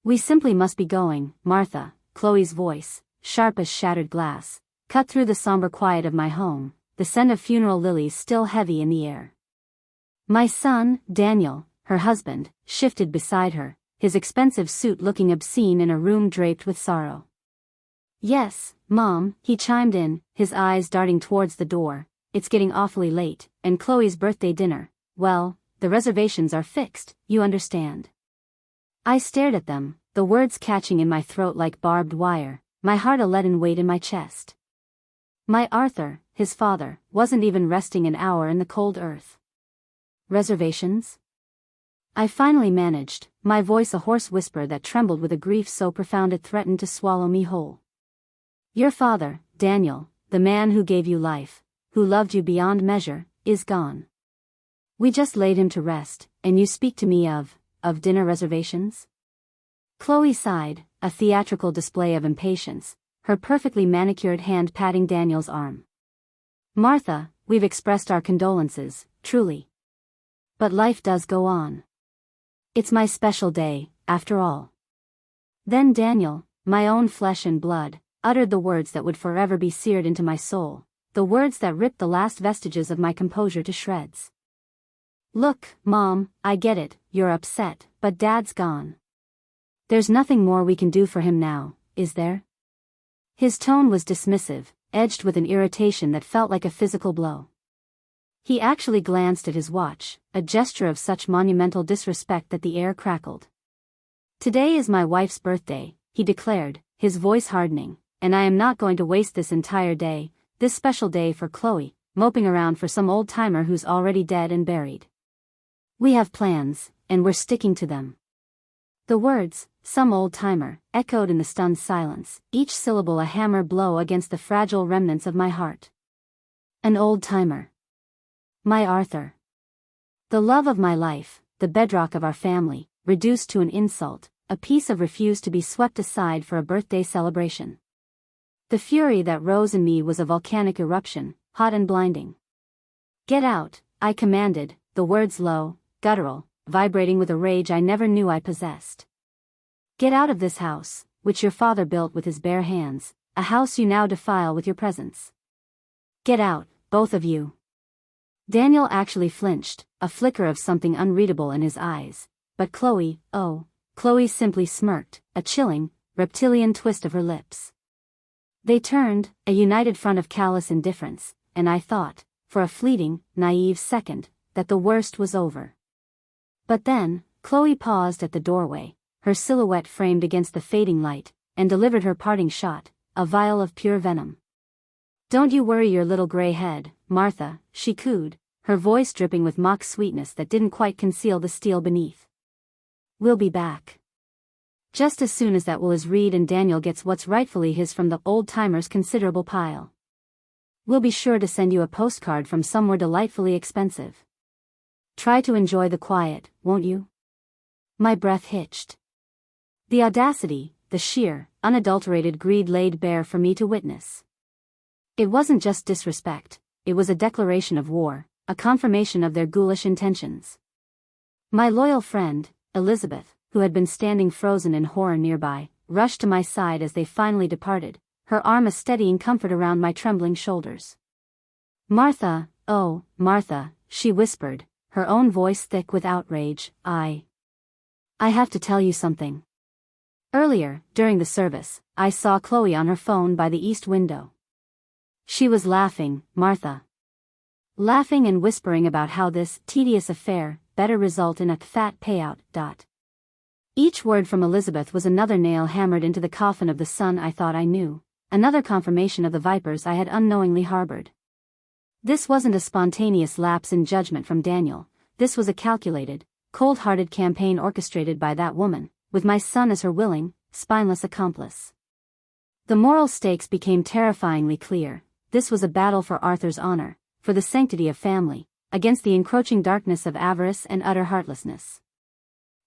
We simply must be going, Martha. Chloe's voice, sharp as shattered glass, cut through the somber quiet of my home, the scent of funeral lilies still heavy in the air. My son, Daniel, her husband, shifted beside her, his expensive suit looking obscene in a room draped with sorrow. Yes, Mom, he chimed in, his eyes darting towards the door. It's getting awfully late, and Chloe's birthday dinner, well, the reservations are fixed, you understand. I stared at them, the words catching in my throat like barbed wire, my heart a leaden weight in my chest. My Arthur, his father, wasn't even resting an hour in the cold earth. Reservations? I finally managed, my voice a hoarse whisper that trembled with a grief so profound it threatened to swallow me whole. Your father, Daniel, the man who gave you life, who loved you beyond measure, is gone. We just laid him to rest, and you speak to me of dinner reservations? Chloe sighed, a theatrical display of impatience, her perfectly manicured hand patting Daniel's arm. Martha, we've expressed our condolences, truly. But life does go on. It's my special day, after all. Then Daniel, my own flesh and blood, uttered the words that would forever be seared into my soul, the words that ripped the last vestiges of my composure to shreds. Look, Mom, I get it, you're upset, but Dad's gone. There's nothing more we can do for him now, is there? His tone was dismissive, edged with an irritation that felt like a physical blow. He actually glanced at his watch, a gesture of such monumental disrespect that the air crackled. Today is my wife's birthday, he declared, his voice hardening, and I am not going to waste this entire day, this special day for Chloe, moping around for some old-timer who's already dead and buried. We have plans, and we're sticking to them. The words, some old-timer, echoed in the stunned silence, each syllable a hammer blow against the fragile remnants of my heart. An old-timer. My Arthur. The love of my life, the bedrock of our family, reduced to an insult, a piece of refuse to be swept aside for a birthday celebration. The fury that rose in me was a volcanic eruption, hot and blinding. Get out, I commanded, the words low, guttural, vibrating with a rage I never knew I possessed. Get out of this house, which your father built with his bare hands, a house you now defile with your presence. Get out, both of you. Daniel actually flinched, a flicker of something unreadable in his eyes, but Chloe simply smirked, a chilling, reptilian twist of her lips. They turned, a united front of callous indifference, and I thought, for a fleeting, naive second, that the worst was over. But then, Chloe paused at the doorway, her silhouette framed against the fading light, and delivered her parting shot, a vial of pure venom. Don't you worry your little gray head, Martha, she cooed, her voice dripping with mock sweetness that didn't quite conceal the steel beneath. We'll be back. Just as soon as that will is Reed and Daniel gets what's rightfully his from the old-timer's considerable pile. We'll be sure to send you a postcard from somewhere delightfully expensive. Try to enjoy the quiet, won't you? My breath hitched. The audacity, the sheer, unadulterated greed laid bare for me to witness. It wasn't just disrespect, it was a declaration of war, a confirmation of their ghoulish intentions. My loyal friend, Elizabeth, who had been standing frozen in horror nearby, rushed to my side as they finally departed, her arm a steadying comfort around my trembling shoulders. Martha, oh, Martha, she whispered, her own voice thick with outrage, I have to tell you something. Earlier, during the service, I saw Chloe on her phone by the east window. She was laughing, Martha. Laughing and whispering about how this tedious affair better result in a fat payout. Each word from Elizabeth was another nail hammered into the coffin of the son I thought I knew, another confirmation of the vipers I had unknowingly harbored. This wasn't a spontaneous lapse in judgment from Daniel, this was a calculated, cold-hearted campaign orchestrated by that woman, with my son as her willing, spineless accomplice. The moral stakes became terrifyingly clear. This was a battle for Arthur's honor, for the sanctity of family, against the encroaching darkness of avarice and utter heartlessness.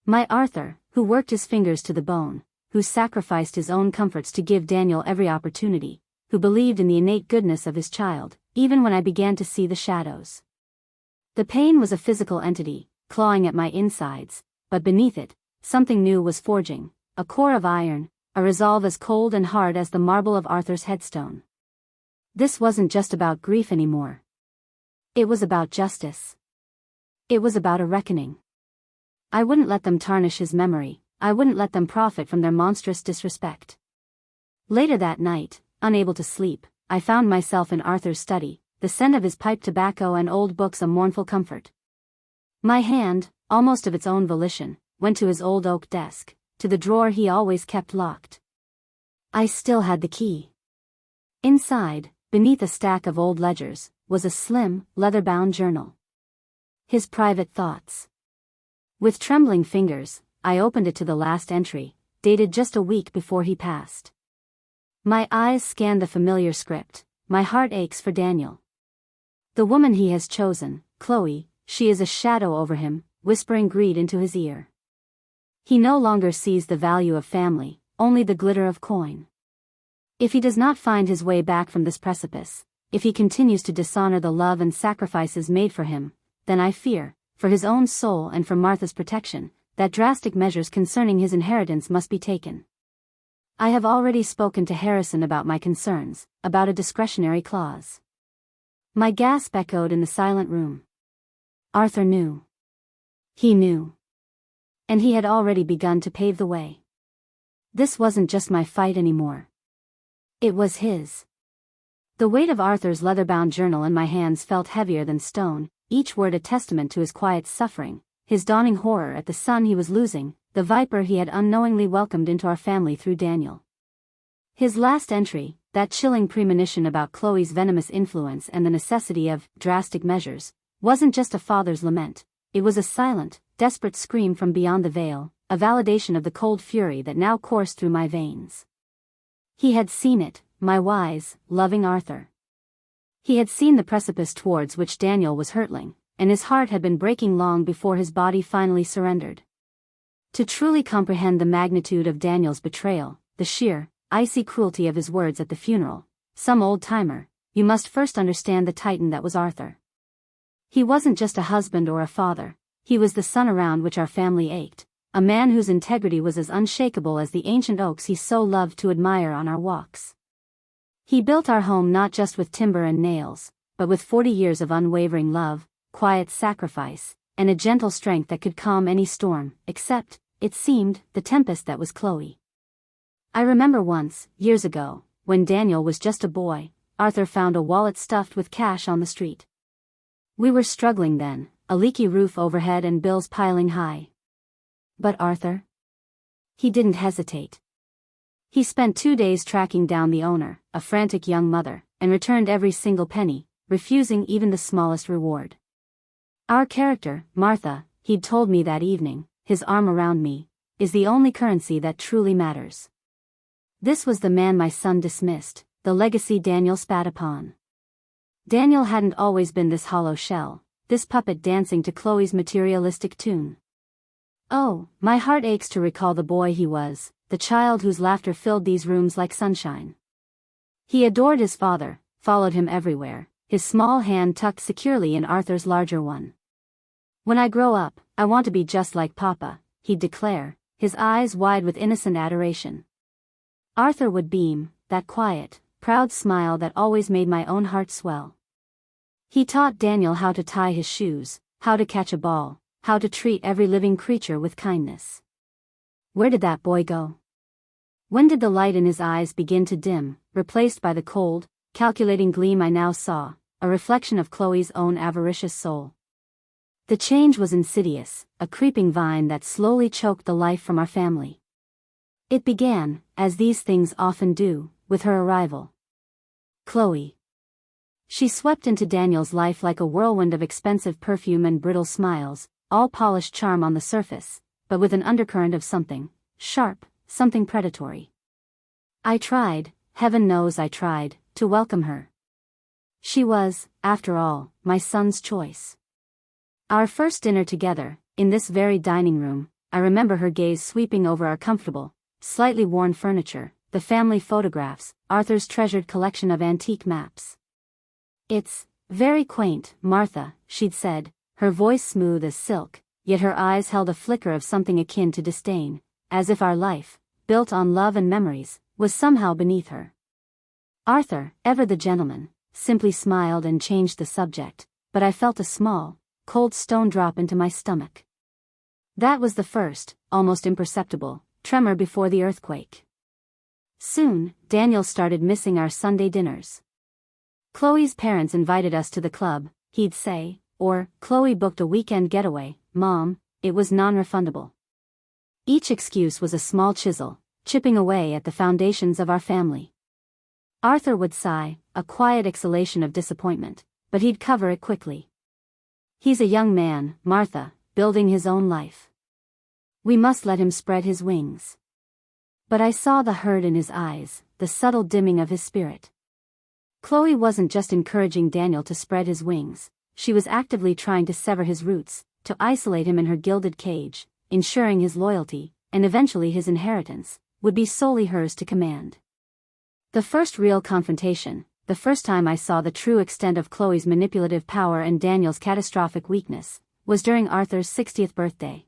My Arthur, who worked his fingers to the bone, who sacrificed his own comforts to give Daniel every opportunity, who believed in the innate goodness of his child, even when I began to see the shadows. The pain was a physical entity, clawing at my insides, but beneath it, something new was forging, a core of iron, a resolve as cold and hard as the marble of Arthur's headstone. This wasn't just about grief anymore. It was about justice. It was about a reckoning. I wouldn't let them tarnish his memory, I wouldn't let them profit from their monstrous disrespect. Later that night, unable to sleep, I found myself in Arthur's study, the scent of his pipe tobacco and old books a mournful comfort. My hand, almost of its own volition, went to his old oak desk, to the drawer he always kept locked. I still had the key. Inside, beneath a stack of old ledgers, was a slim, leather-bound journal. His private thoughts. With trembling fingers, I opened it to the last entry, dated just a week before he passed. My eyes scanned the familiar script, my heart aches for Daniel. The woman he has chosen, Chloe, she is a shadow over him, whispering greed into his ear. He no longer sees the value of family, only the glitter of coin. If he does not find his way back from this precipice, if he continues to dishonor the love and sacrifices made for him, then I fear, for his own soul and for Martha's protection, that drastic measures concerning his inheritance must be taken. I have already spoken to Harrison about my concerns, about a discretionary clause. My gasp echoed in the silent room. Arthur knew. He knew. And he had already begun to pave the way. This wasn't just my fight anymore. It was his. The weight of Arthur's leather-bound journal in my hands felt heavier than stone, each word a testament to his quiet suffering, his dawning horror at the son he was losing, the viper he had unknowingly welcomed into our family through Daniel. His last entry, that chilling premonition about Chloe's venomous influence and the necessity of drastic measures, wasn't just a father's lament, it was a silent, desperate scream from beyond the veil, a validation of the cold fury that now coursed through my veins. He had seen it, my wise, loving Arthur. He had seen the precipice towards which Daniel was hurtling, and his heart had been breaking long before his body finally surrendered. To truly comprehend the magnitude of Daniel's betrayal, the sheer, icy cruelty of his words at the funeral, some old-timer, you must first understand the titan that was Arthur. He wasn't just a husband or a father, he was the sun around which our family ached, a man whose integrity was as unshakable as the ancient oaks he so loved to admire on our walks. He built our home not just with timber and nails, but with 40 years of unwavering love, quiet sacrifice, and a gentle strength that could calm any storm, except, it seemed, the tempest that was Chloe. I remember once, years ago, when Daniel was just a boy, Arthur found a wallet stuffed with cash on the street. We were struggling then, a leaky roof overhead and bills piling high. But Arthur? He didn't hesitate. He spent 2 days tracking down the owner, a frantic young mother, and returned every single penny, refusing even the smallest reward. Our character, Martha, he'd told me that evening, his arm around me, is the only currency that truly matters. This was the man my son dismissed, the legacy Daniel spat upon. Daniel hadn't always been this hollow shell, this puppet dancing to Chloe's materialistic tune. Oh, my heart aches to recall the boy he was, the child whose laughter filled these rooms like sunshine. He adored his father, followed him everywhere, his small hand tucked securely in Arthur's larger one. When I grow up, I want to be just like Papa, he'd declare, his eyes wide with innocent adoration. Arthur would beam, that quiet, proud smile that always made my own heart swell. He taught Daniel how to tie his shoes, how to catch a ball, how to treat every living creature with kindness. Where did that boy go? When did the light in his eyes begin to dim, replaced by the cold, calculating gleam I now saw, a reflection of Chloe's own avaricious soul? The change was insidious, a creeping vine that slowly choked the life from our family. It began, as these things often do, with her arrival. Chloe. She swept into Daniel's life like a whirlwind of expensive perfume and brittle smiles, all polished charm on the surface, but with an undercurrent of something sharp, something predatory. I tried, heaven knows I tried, to welcome her. She was, after all, my son's choice. Our first dinner together, in this very dining room, I remember her gaze sweeping over our comfortable, slightly worn furniture, the family photographs, Arthur's treasured collection of antique maps. It's very quaint, Martha, she'd said, her voice smooth as silk, yet her eyes held a flicker of something akin to disdain, as if our life, built on love and memories, was somehow beneath her. Arthur, ever the gentleman, simply smiled and changed the subject, but I felt a small, cold stone drop into my stomach. That was the first, almost imperceptible, tremor before the earthquake. Soon, Daniel started missing our Sunday dinners. Chloe's parents invited us to the club, he'd say, or, Chloe booked a weekend getaway, Mom, it was non-refundable. Each excuse was a small chisel, chipping away at the foundations of our family. Arthur would sigh, a quiet exhalation of disappointment, but he'd cover it quickly. He's a young man, Martha, building his own life. We must let him spread his wings. But I saw the hurt in his eyes, the subtle dimming of his spirit. Chloe wasn't just encouraging Daniel to spread his wings, she was actively trying to sever his roots, to isolate him in her gilded cage, ensuring his loyalty, and eventually his inheritance, would be solely hers to command. The first real confrontation, the first time I saw the true extent of Chloe's manipulative power and Daniel's catastrophic weakness, was during Arthur's 60th birthday.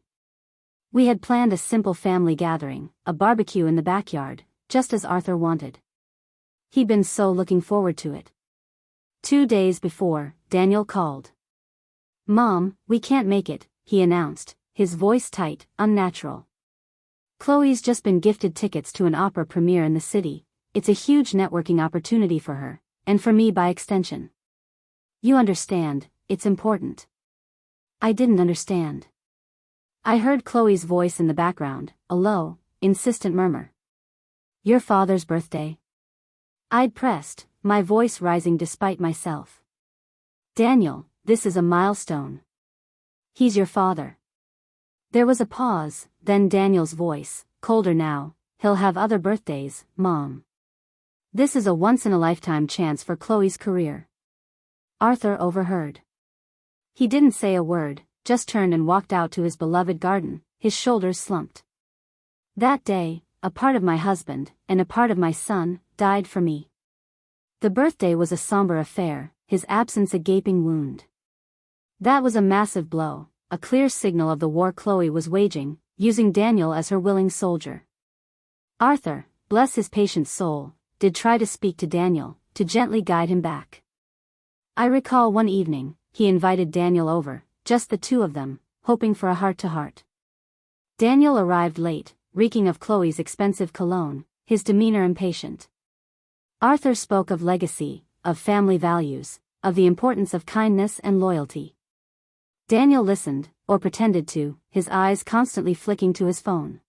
We had planned a simple family gathering, a barbecue in the backyard, just as Arthur wanted. He'd been so looking forward to it. 2 days before, Daniel called. "Mom, we can't make it," he announced, his voice tight, unnatural. "Chloe's just been gifted tickets to an opera premiere in the city. It's a huge networking opportunity for her, and for me by extension. You understand, it's important." I didn't understand. I heard Chloe's voice in the background, a low, insistent murmur. "Your father's birthday?" I'd pressed, my voice rising despite myself. "Daniel, this is a milestone. He's your father." There was a pause, then Daniel's voice, colder now, "He'll have other birthdays, Mom. This is a once-in-a-lifetime chance for Chloe's career." Arthur overheard. He didn't say a word, just turned and walked out to his beloved garden, his shoulders slumped. That day, a part of my husband, and a part of my son, died for me. The birthday was a somber affair, his absence a gaping wound. That was a massive blow, a clear signal of the war Chloe was waging, using Daniel as her willing soldier. Arthur, bless his patient soul, did try to speak to Daniel, to gently guide him back. I recall one evening, he invited Daniel over, just the two of them, hoping for a heart-to-heart. Daniel arrived late, reeking of Chloe's expensive cologne, his demeanor impatient. Arthur spoke of legacy, of family values, of the importance of kindness and loyalty. Daniel listened, or pretended to, his eyes constantly flicking to his phone.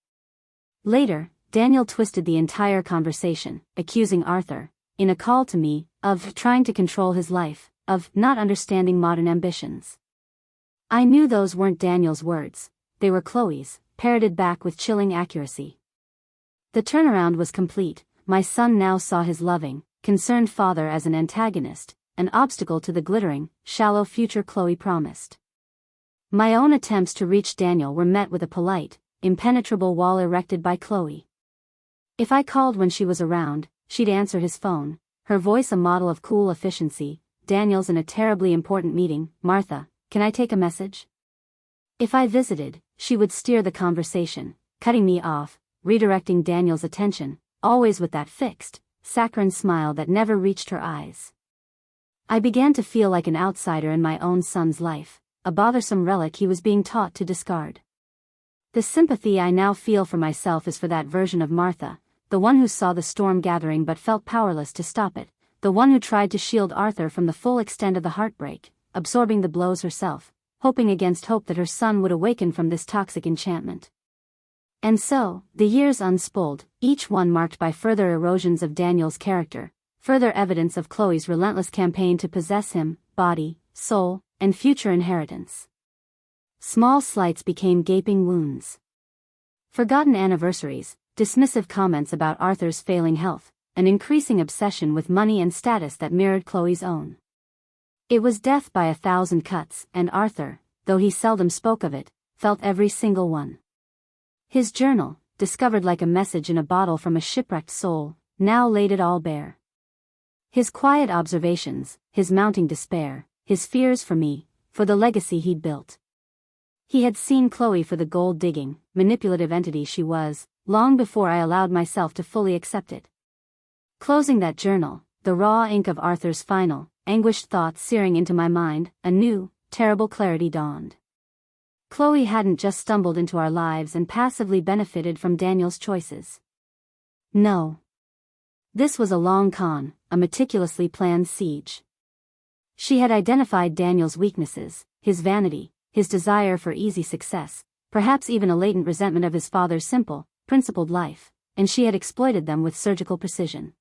Later, Daniel twisted the entire conversation, accusing Arthur, in a call to me, of trying to control his life, of not understanding modern ambitions. I knew those weren't Daniel's words, they were Chloe's, parroted back with chilling accuracy. The turnaround was complete. My son now saw his loving, concerned father as an antagonist, an obstacle to the glittering, shallow future Chloe promised. My own attempts to reach Daniel were met with a polite, impenetrable wall erected by Chloe. If I called when she was around, she'd answer his phone, her voice a model of cool efficiency. "Daniel's in a terribly important meeting, Martha, can I take a message?" If I visited, she would steer the conversation, cutting me off, redirecting Daniel's attention, always with that fixed, saccharine smile that never reached her eyes. I began to feel like an outsider in my own son's life, a bothersome relic he was being taught to discard. The sympathy I now feel for myself is for that version of Martha, the one who saw the storm gathering but felt powerless to stop it, the one who tried to shield Arthur from the full extent of the heartbreak, absorbing the blows herself, hoping against hope that her son would awaken from this toxic enchantment. And so, the years unspooled, each one marked by further erosions of Daniel's character, further evidence of Chloe's relentless campaign to possess him, body, soul, and future inheritance. Small slights became gaping wounds. Forgotten anniversaries, dismissive comments about Arthur's failing health, an increasing obsession with money and status that mirrored Chloe's own. It was death by 1,000 cuts, and Arthur, though he seldom spoke of it, felt every single one. His journal, discovered like a message in a bottle from a shipwrecked soul, now laid it all bare. His quiet observations, his mounting despair, his fears for me, for the legacy he'd built. He had seen Chloe for the gold-digging, manipulative entity she was, long before I allowed myself to fully accept it. Closing that journal, the raw ink of Arthur's final, anguished thoughts searing into my mind, a new, terrible clarity dawned. Chloe hadn't just stumbled into our lives and passively benefited from Daniel's choices. No. This was a long con, a meticulously planned siege. She had identified Daniel's weaknesses, his vanity, his desire for easy success, perhaps even a latent resentment of his father's simple, principled life, and she had exploited them with surgical precision.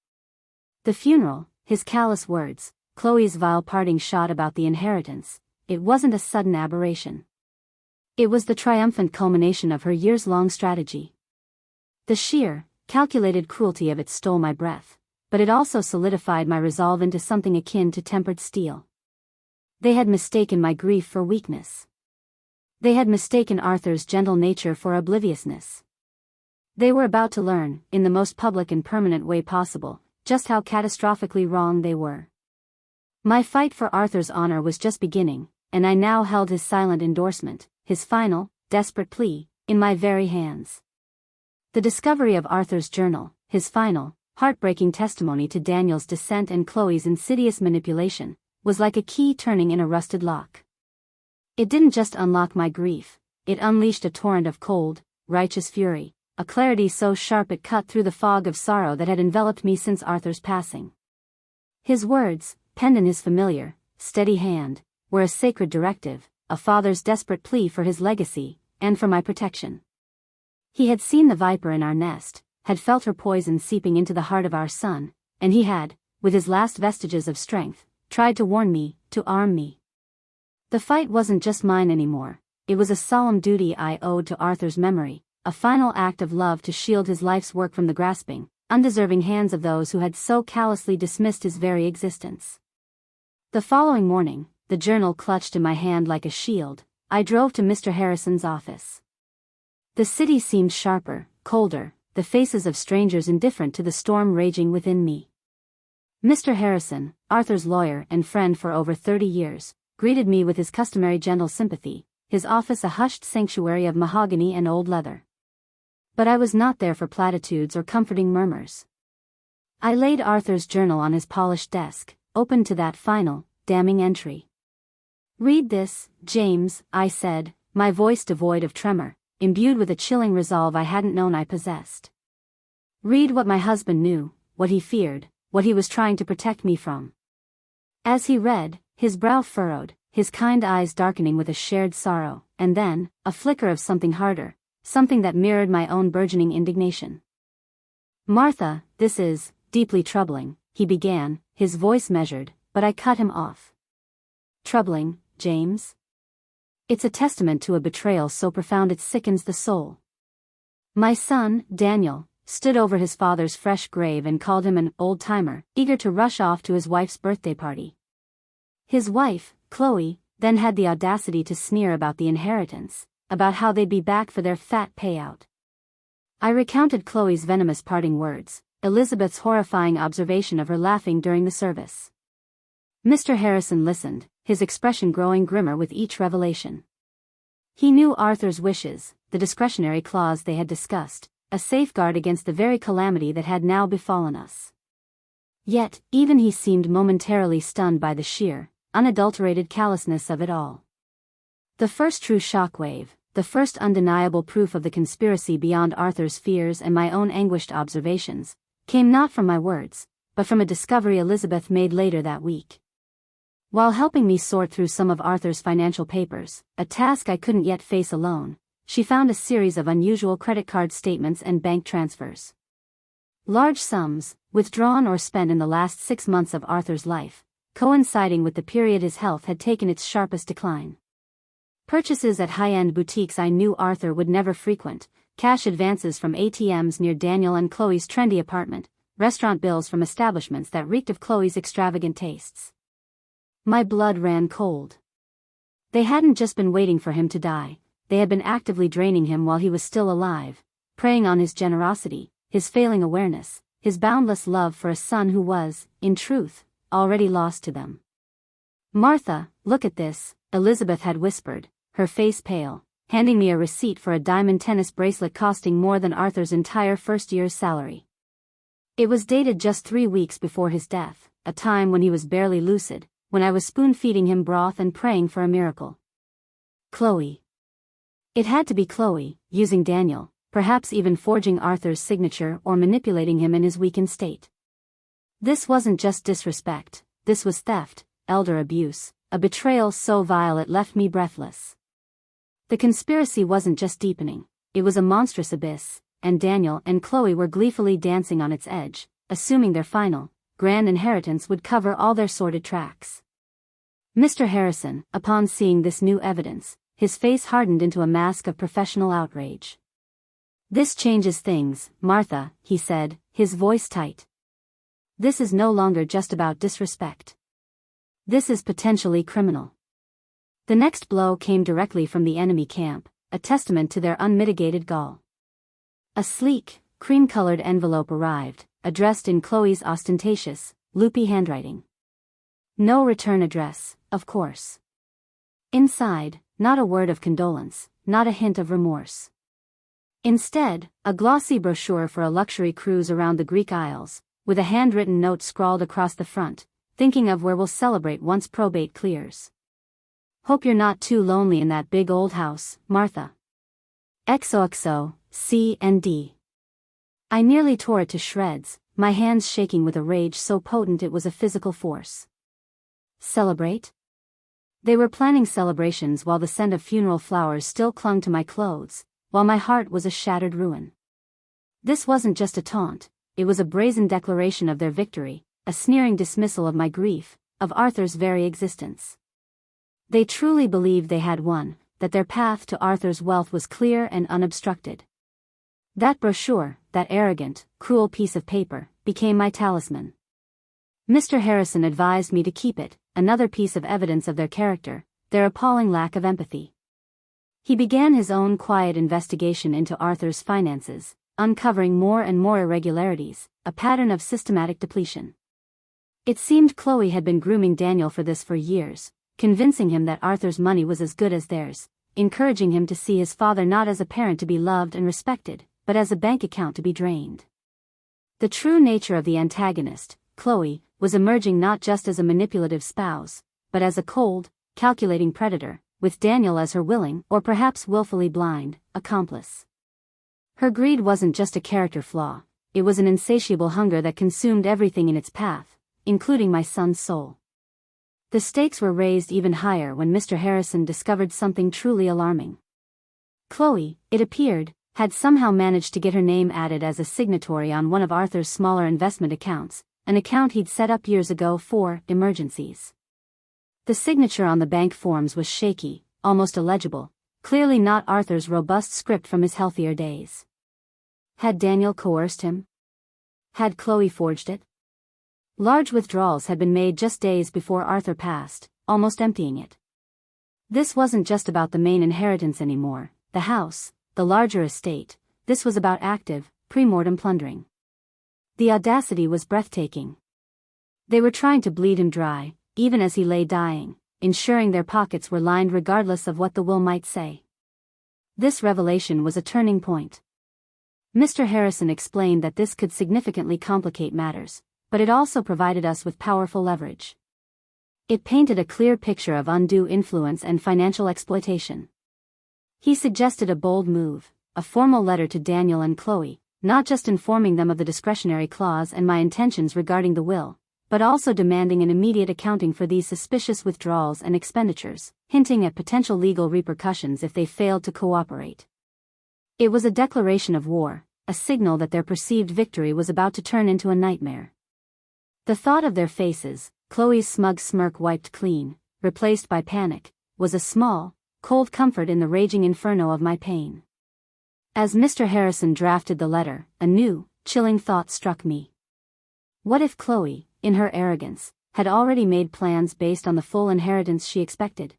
The funeral, his callous words, Chloe's vile parting shot about the inheritance, it wasn't a sudden aberration. It was the triumphant culmination of her years-long strategy. The sheer, calculated cruelty of it stole my breath, but it also solidified my resolve into something akin to tempered steel. They had mistaken my grief for weakness. They had mistaken Arthur's gentle nature for obliviousness. They were about to learn, in the most public and permanent way possible, just how catastrophically wrong they were. My fight for Arthur's honor was just beginning, and I now held his silent endorsement, his final, desperate plea, in my very hands. The discovery of Arthur's journal, his final, heartbreaking testimony to Daniel's descent and Chloe's insidious manipulation, was like a key turning in a rusted lock. It didn't just unlock my grief, it unleashed a torrent of cold, righteous fury, a clarity so sharp it cut through the fog of sorrow that had enveloped me since Arthur's passing. His words, penned in his familiar, steady hand, were a sacred directive, a father's desperate plea for his legacy, and for my protection. He had seen the viper in our nest, had felt her poison seeping into the heart of our son, and he had, with his last vestiges of strength, tried to warn me, to arm me. The fight wasn't just mine anymore, it was a solemn duty I owed to Arthur's memory, a final act of love to shield his life's work from the grasping, undeserving hands of those who had so callously dismissed his very existence. The following morning, the journal clutched in my hand like a shield, I drove to Mr. Harrison's office. The city seemed sharper, colder, the faces of strangers indifferent to the storm raging within me. Mr. Harrison, Arthur's lawyer and friend for over 30 years, greeted me with his customary gentle sympathy, his office a hushed sanctuary of mahogany and old leather. But I was not there for platitudes or comforting murmurs. I laid Arthur's journal on his polished desk, open to that final, damning entry. "Read this, James," I said, my voice devoid of tremor, imbued with a chilling resolve I hadn't known I possessed. "Read what my husband knew, what he feared, what he was trying to protect me from." As he read, his brow furrowed, his kind eyes darkening with a shared sorrow, and then, a flicker of something harder, something that mirrored my own burgeoning indignation. "Martha, this is deeply troubling," he began, his voice measured, but I cut him off. "Troubling, James? It's a testament to a betrayal so profound it sickens the soul." My son, Daniel, stood over his father's fresh grave and called him an old-timer, eager to rush off to his wife's birthday party. His wife, Chloe, then had the audacity to sneer about the inheritance, about how they'd be back for their fat payout. I recounted Chloe's venomous parting words, Elizabeth's horrifying observation of her laughing during the service. Mr. Harrison listened, his expression growing grimmer with each revelation. He knew Arthur's wishes, the discretionary clause they had discussed, a safeguard against the very calamity that had now befallen us. Yet, even he seemed momentarily stunned by the sheer, unadulterated callousness of it all. The first true shockwave, the first undeniable proof of the conspiracy beyond Arthur's fears and my own anguished observations, came not from my words, but from a discovery Elizabeth made later that week. While helping me sort through some of Arthur's financial papers, a task I couldn't yet face alone, she found a series of unusual credit card statements and bank transfers. Large sums, withdrawn or spent in the last 6 months of Arthur's life, coinciding with the period his health had taken its sharpest decline. Purchases at high-end boutiques I knew Arthur would never frequent, cash advances from ATMs near Daniel and Chloe's trendy apartment, restaurant bills from establishments that reeked of Chloe's extravagant tastes. My blood ran cold. They hadn't just been waiting for him to die, they had been actively draining him while he was still alive, preying on his generosity, his failing awareness, his boundless love for a son who was, in truth, already lost to them. "Martha, look at this," Elizabeth had whispered, her face pale, handing me a receipt for a diamond tennis bracelet costing more than Arthur's entire first year's salary. It was dated just 3 weeks before his death, a time when he was barely lucid, when I was spoon-feeding him broth and praying for a miracle. Chloe. It had to be Chloe, using Daniel, perhaps even forging Arthur's signature or manipulating him in his weakened state. This wasn't just disrespect, this was theft, elder abuse, a betrayal so vile it left me breathless. The conspiracy wasn't just deepening, it was a monstrous abyss, and Daniel and Chloe were gleefully dancing on its edge, assuming their final, grand inheritance would cover all their sordid tracks. Mr. Harrison, upon seeing this new evidence, his face hardened into a mask of professional outrage. "This changes things, Martha," he said, his voice tight. "This is no longer just about disrespect. This is potentially criminal." The next blow came directly from the enemy camp, a testament to their unmitigated gall. A sleek, cream-colored envelope arrived, addressed in Chloe's ostentatious, loopy handwriting. No return address, of course. Inside, not a word of condolence, not a hint of remorse. Instead, a glossy brochure for a luxury cruise around the Greek Isles, with a handwritten note scrawled across the front, "Thinking of where we'll celebrate once probate clears. Hope you're not too lonely in that big old house, Martha. XOXO, C&D." I nearly tore it to shreds, my hands shaking with a rage so potent it was a physical force. Celebrate? They were planning celebrations while the scent of funeral flowers still clung to my clothes, while my heart was a shattered ruin. This wasn't just a taunt, it was a brazen declaration of their victory, a sneering dismissal of my grief, of Arthur's very existence. They truly believed they had won, that their path to Arthur's wealth was clear and unobstructed. That brochure, that arrogant, cruel piece of paper, became my talisman. Mr. Harrison advised me to keep it, another piece of evidence of their character, their appalling lack of empathy. He began his own quiet investigation into Arthur's finances, uncovering more and more irregularities, a pattern of systematic depletion. It seemed Chloe had been grooming Daniel for this for years, convincing him that Arthur's money was as good as theirs, encouraging him to see his father not as a parent to be loved and respected, but as a bank account to be drained. The true nature of the antagonist, Chloe, was emerging not just as a manipulative spouse, but as a cold, calculating predator, with Daniel as her willing, or perhaps willfully blind, accomplice. Her greed wasn't just a character flaw, it was an insatiable hunger that consumed everything in its path, including my son's soul. The stakes were raised even higher when Mr. Harrison discovered something truly alarming. Chloe, it appeared, had somehow managed to get her name added as a signatory on one of Arthur's smaller investment accounts, an account he'd set up years ago for emergencies. The signature on the bank forms was shaky, almost illegible, clearly not Arthur's robust script from his healthier days. Had Daniel coerced him? Had Chloe forged it? Large withdrawals had been made just days before Arthur passed, almost emptying it. This wasn't just about the main inheritance anymore, the house, the larger estate, this was about active, pre-mortem plundering. The audacity was breathtaking. They were trying to bleed him dry, even as he lay dying, ensuring their pockets were lined regardless of what the will might say. This revelation was a turning point. Mr. Harrison explained that this could significantly complicate matters, but it also provided us with powerful leverage. It painted a clear picture of undue influence and financial exploitation. He suggested a bold move, a formal letter to Daniel and Chloe, not just informing them of the discretionary clause and my intentions regarding the will, but also demanding an immediate accounting for these suspicious withdrawals and expenditures, hinting at potential legal repercussions if they failed to cooperate. It was a declaration of war, a signal that their perceived victory was about to turn into a nightmare. The thought of their faces, Chloe's smug smirk wiped clean, replaced by panic, was a small, cold comfort in the raging inferno of my pain. As Mr. Harrison drafted the letter, a new, chilling thought struck me. What if Chloe, in her arrogance, had already made plans based on the full inheritance she expected?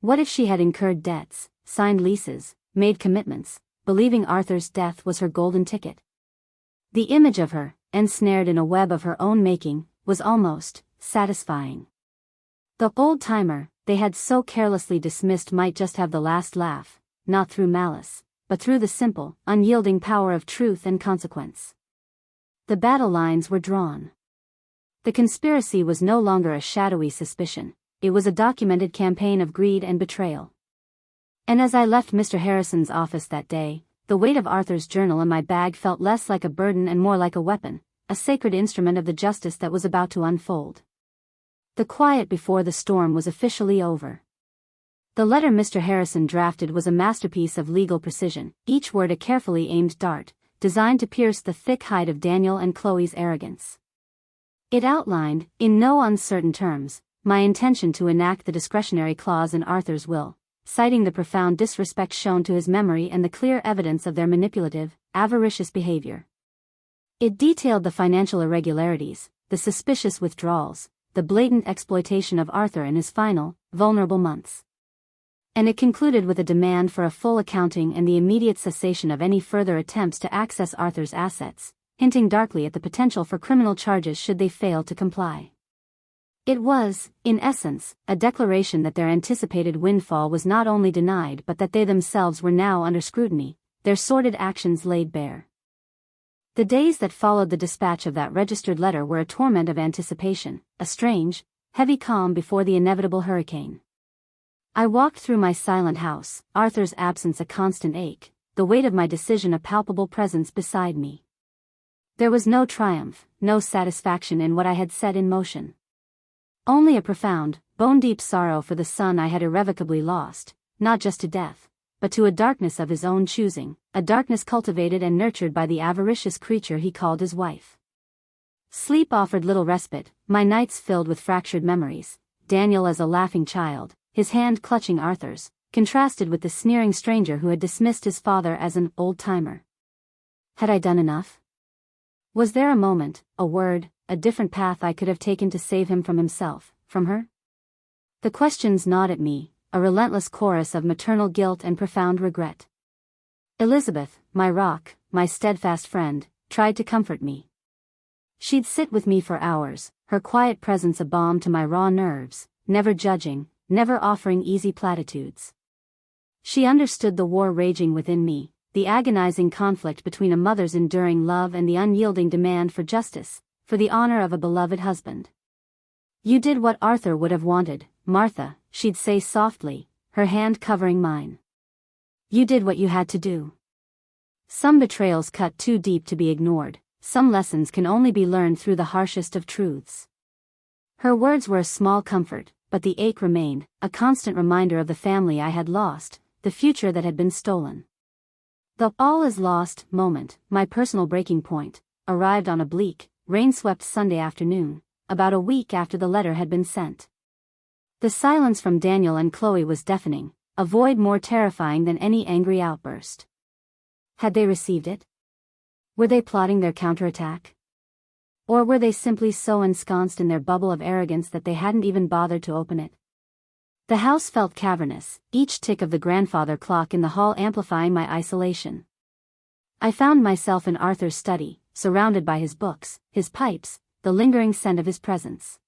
What if she had incurred debts, signed leases, made commitments, believing Arthur's death was her golden ticket? The image of her, ensnared in a web of her own making, was almost satisfying. The old-timer they had so carelessly dismissed might just have the last laugh, not through malice, but through the simple, unyielding power of truth and consequence. The battle lines were drawn. The conspiracy was no longer a shadowy suspicion, it was a documented campaign of greed and betrayal. And as I left Mr. Harrison's office that day, the weight of Arthur's journal in my bag felt less like a burden and more like a weapon, a sacred instrument of the justice that was about to unfold. The quiet before the storm was officially over. The letter Mr. Harrison drafted was a masterpiece of legal precision, each word a carefully aimed dart, designed to pierce the thick hide of Daniel and Chloe's arrogance. It outlined, in no uncertain terms, my intention to enact the discretionary clause in Arthur's will, citing the profound disrespect shown to his memory and the clear evidence of their manipulative, avaricious behavior. It detailed the financial irregularities, the suspicious withdrawals, the blatant exploitation of Arthur in his final, vulnerable months. And it concluded with a demand for a full accounting and the immediate cessation of any further attempts to access Arthur's assets, hinting darkly at the potential for criminal charges should they fail to comply. It was, in essence, a declaration that their anticipated windfall was not only denied but that they themselves were now under scrutiny, their sordid actions laid bare. The days that followed the dispatch of that registered letter were a torment of anticipation, a strange, heavy calm before the inevitable hurricane. I walked through my silent house, Arthur's absence a constant ache, the weight of my decision a palpable presence beside me. There was no triumph, no satisfaction in what I had set in motion. Only a profound, bone-deep sorrow for the son I had irrevocably lost, not just to death, but to a darkness of his own choosing, a darkness cultivated and nurtured by the avaricious creature he called his wife. Sleep offered little respite, my nights filled with fractured memories, Daniel as a laughing child, his hand clutching Arthur's, contrasted with the sneering stranger who had dismissed his father as an old-timer. Had I done enough? Was there a moment, a word, a different path I could have taken to save him from himself, from her? The questions gnawed at me, a relentless chorus of maternal guilt and profound regret. Elizabeth, my rock, my steadfast friend, tried to comfort me. She'd sit with me for hours, her quiet presence a balm to my raw nerves, never judging, never offering easy platitudes. She understood the war raging within me, the agonizing conflict between a mother's enduring love and the unyielding demand for justice, for the honor of a beloved husband. You did what Arthur would have wanted, Martha, she'd say softly, her hand covering mine. You did what you had to do. Some betrayals cut too deep to be ignored, some lessons can only be learned through the harshest of truths. Her words were a small comfort, but the ache remained, a constant reminder of the family I had lost, the future that had been stolen. The all is lost moment, my personal breaking point, arrived on a bleak, rain-swept Sunday afternoon, about a week after the letter had been sent. The silence from Daniel and Chloe was deafening, a void more terrifying than any angry outburst. Had they received it? Were they plotting their counterattack? Or were they simply so ensconced in their bubble of arrogance that they hadn't even bothered to open it? The house felt cavernous, each tick of the grandfather clock in the hall amplifying my isolation. I found myself in Arthur's study, surrounded by his books, his pipes, the lingering scent of his presence.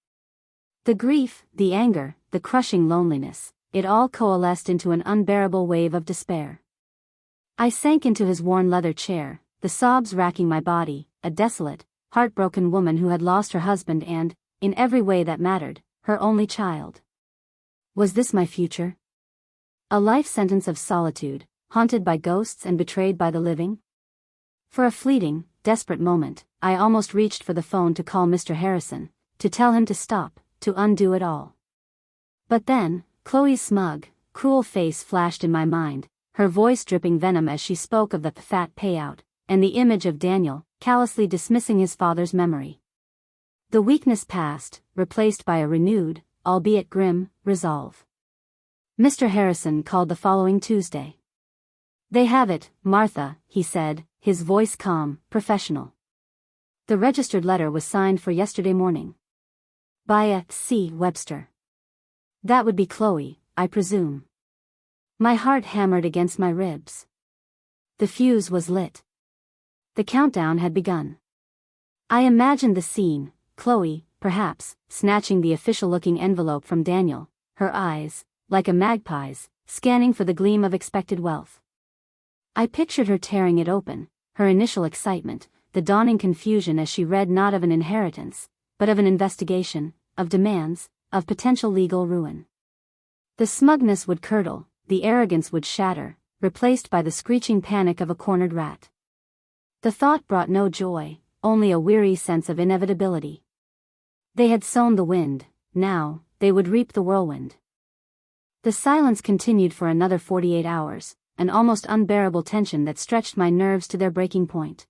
The grief, the anger, the crushing loneliness, it all coalesced into an unbearable wave of despair. I sank into his worn leather chair, the sobs racking my body, a desolate, heartbroken woman who had lost her husband and, in every way that mattered, her only child. Was this my future? A life sentence of solitude, haunted by ghosts and betrayed by the living? For a fleeting, desperate moment, I almost reached for the phone to call Mr. Harrison, to tell him to stop, to undo it all. But then, Chloe's smug, cruel face flashed in my mind, her voice dripping venom as she spoke of the fat payout, and the image of Daniel, callously dismissing his father's memory. The weakness passed, replaced by a renewed, albeit grim, resolve. Mr. Harrison called the following Tuesday. They have it, Martha, he said, his voice calm, professional. The registered letter was signed for yesterday morning. By a C. Webster. That would be Chloe, I presume. My heart hammered against my ribs. The fuse was lit. The countdown had begun. I imagined the scene, Chloe, perhaps, snatching the official-looking envelope from Daniel, her eyes, like a magpie's, scanning for the gleam of expected wealth. I pictured her tearing it open, her initial excitement, the dawning confusion as she read not of an inheritance, but of an investigation, of demands, of potential legal ruin. The smugness would curdle, the arrogance would shatter, replaced by the screeching panic of a cornered rat. The thought brought no joy, only a weary sense of inevitability. They had sown the wind, now, they would reap the whirlwind. The silence continued for another 48 hours, an almost unbearable tension that stretched my nerves to their breaking point.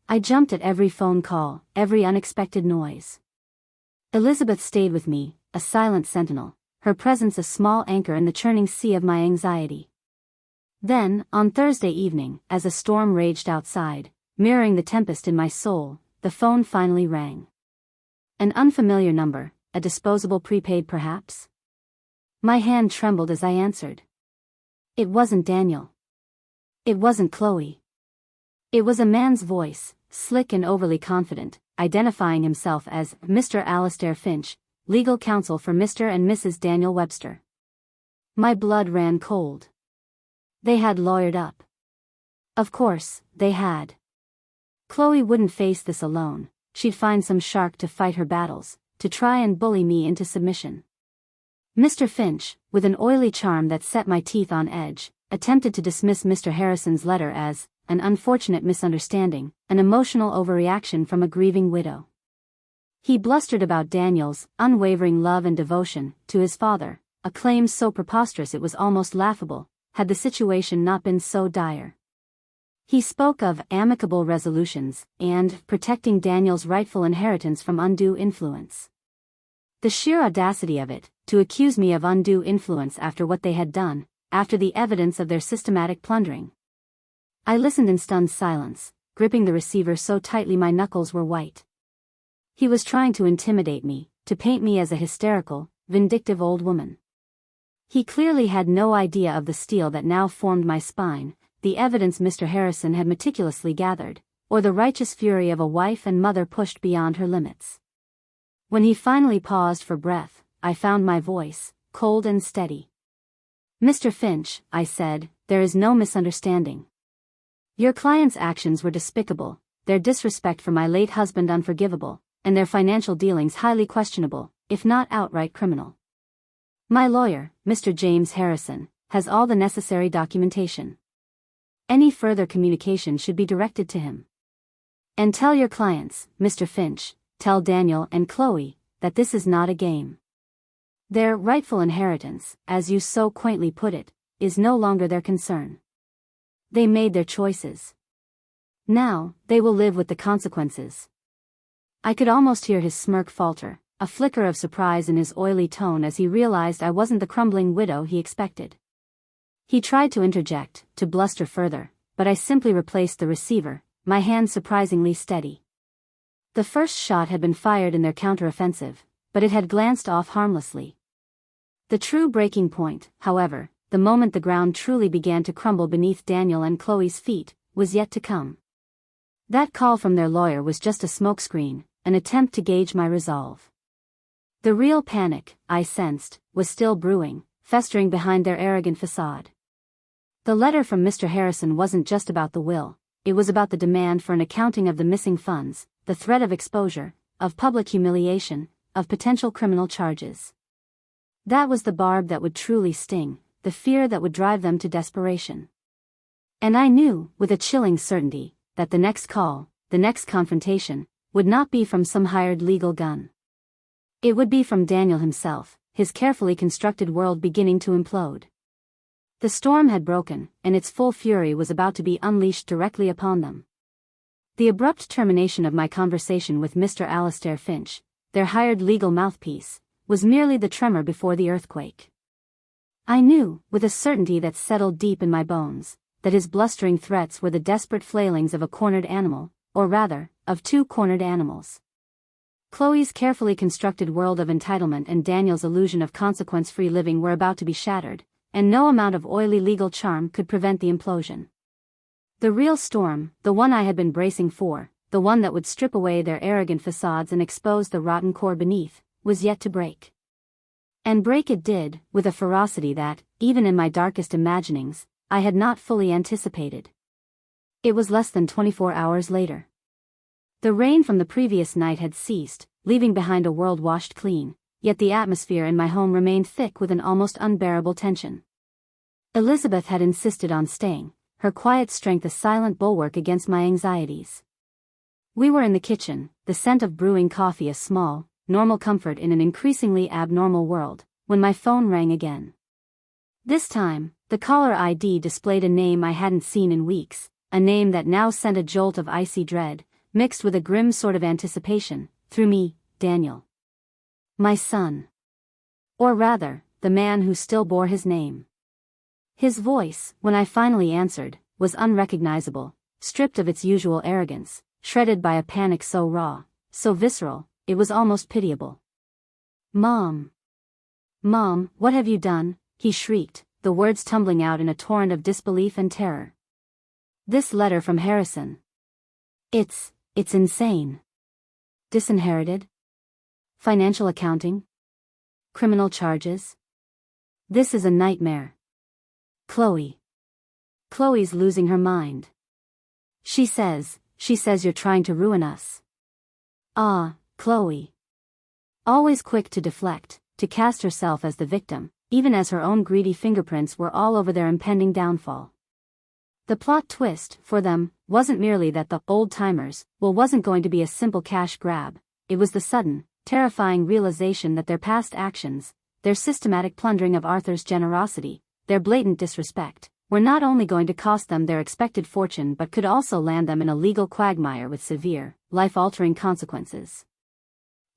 I jumped at every phone call, every unexpected noise. Elizabeth stayed with me, a silent sentinel, her presence a small anchor in the churning sea of my anxiety. Then, on Thursday evening, as a storm raged outside, mirroring the tempest in my soul, the phone finally rang. An unfamiliar number, a disposable prepaid perhaps? My hand trembled as I answered. It wasn't Daniel. It wasn't Chloe. It was a man's voice, slick and overly confident, identifying himself as Mr. Alastair Finch, legal counsel for Mr. and Mrs. Daniel Webster. My blood ran cold. They had lawyered up. Of course, they had. Chloe wouldn't face this alone, she'd find some shark to fight her battles, to try and bully me into submission. Mr. Finch, with an oily charm that set my teeth on edge, attempted to dismiss Mr. Harrison's letter as an unfortunate misunderstanding, an emotional overreaction from a grieving widow. He blustered about Daniel's unwavering love and devotion to his father, a claim so preposterous it was almost laughable, had the situation not been so dire. He spoke of amicable resolutions and protecting Daniel's rightful inheritance from undue influence. The sheer audacity of it, to accuse me of undue influence after what they had done, after the evidence of their systematic plundering. I listened in stunned silence, gripping the receiver so tightly my knuckles were white. He was trying to intimidate me, to paint me as a hysterical, vindictive old woman. He clearly had no idea of the steel that now formed my spine, the evidence Mr. Harrison had meticulously gathered, or the righteous fury of a wife and mother pushed beyond her limits. When he finally paused for breath, I found my voice, cold and steady. Mr. Finch, I said, there is no misunderstanding. Your client's actions were despicable, their disrespect for my late husband unforgivable, and their financial dealings highly questionable, if not outright criminal. My lawyer, Mr. James Harrison, has all the necessary documentation. Any further communication should be directed to him. And tell your clients, Mr. Finch, tell Daniel and Chloe, that this is not a game. Their rightful inheritance, as you so quaintly put it, is no longer their concern. They made their choices. Now, they will live with the consequences. I could almost hear his smirk falter, a flicker of surprise in his oily tone as he realized I wasn't the crumbling widow he expected. He tried to interject, to bluster further, but I simply replaced the receiver, my hand surprisingly steady. The first shot had been fired in their counteroffensive, but it had glanced off harmlessly. The true breaking point, however, the moment the ground truly began to crumble beneath Daniel and Chloe's feet, was yet to come. That call from their lawyer was just a smokescreen, an attempt to gauge my resolve. The real panic, I sensed, was still brewing, festering behind their arrogant facade. The letter from Mr. Harrison wasn't just about the will, it was about the demand for an accounting of the missing funds, the threat of exposure, of public humiliation, of potential criminal charges. That was the barb that would truly sting, the fear that would drive them to desperation. And I knew, with a chilling certainty, that the next call, the next confrontation, would not be from some hired legal gun. It would be from Daniel himself, his carefully constructed world beginning to implode. The storm had broken, and its full fury was about to be unleashed directly upon them. The abrupt termination of my conversation with Mr. Alastair Finch, their hired legal mouthpiece, was merely the tremor before the earthquake. I knew, with a certainty that settled deep in my bones, that his blustering threats were the desperate flailings of a cornered animal, or rather, of two cornered animals. Chloe's carefully constructed world of entitlement and Daniel's illusion of consequence-free living were about to be shattered, and no amount of oily legal charm could prevent the implosion. The real storm, the one I had been bracing for, the one that would strip away their arrogant facades and expose the rotten core beneath, was yet to break. And break it did, with a ferocity that, even in my darkest imaginings, I had not fully anticipated. It was less than 24 hours later. The rain from the previous night had ceased, leaving behind a world washed clean, yet the atmosphere in my home remained thick with an almost unbearable tension. Elizabeth had insisted on staying, her quiet strength a silent bulwark against my anxieties. We were in the kitchen, the scent of brewing coffee a small, normal comfort in an increasingly abnormal world, when my phone rang again. This time, the caller ID displayed a name I hadn't seen in weeks, a name that now sent a jolt of icy dread, mixed with a grim sort of anticipation, through me, Daniel. My son. Or rather, the man who still bore his name. His voice, when I finally answered, was unrecognizable, stripped of its usual arrogance, shredded by a panic so raw, so visceral, it was almost pitiable. Mom. Mom, what have you done? He shrieked, the words tumbling out in a torrent of disbelief and terror. This letter from Harrison. It's insane. Disinherited? Financial accounting? Criminal charges? This is a nightmare. Chloe's losing her mind. She says you're trying to ruin us. Ah, Chloe. Always quick to deflect, to cast herself as the victim, even as her own greedy fingerprints were all over their impending downfall. The plot twist, for them, wasn't merely that the old-timers, wasn't going to be a simple cash grab, it was the sudden, terrifying realization that their past actions, their systematic plundering of Arthur's generosity, their blatant disrespect, were not only going to cost them their expected fortune but could also land them in a legal quagmire with severe, life-altering consequences.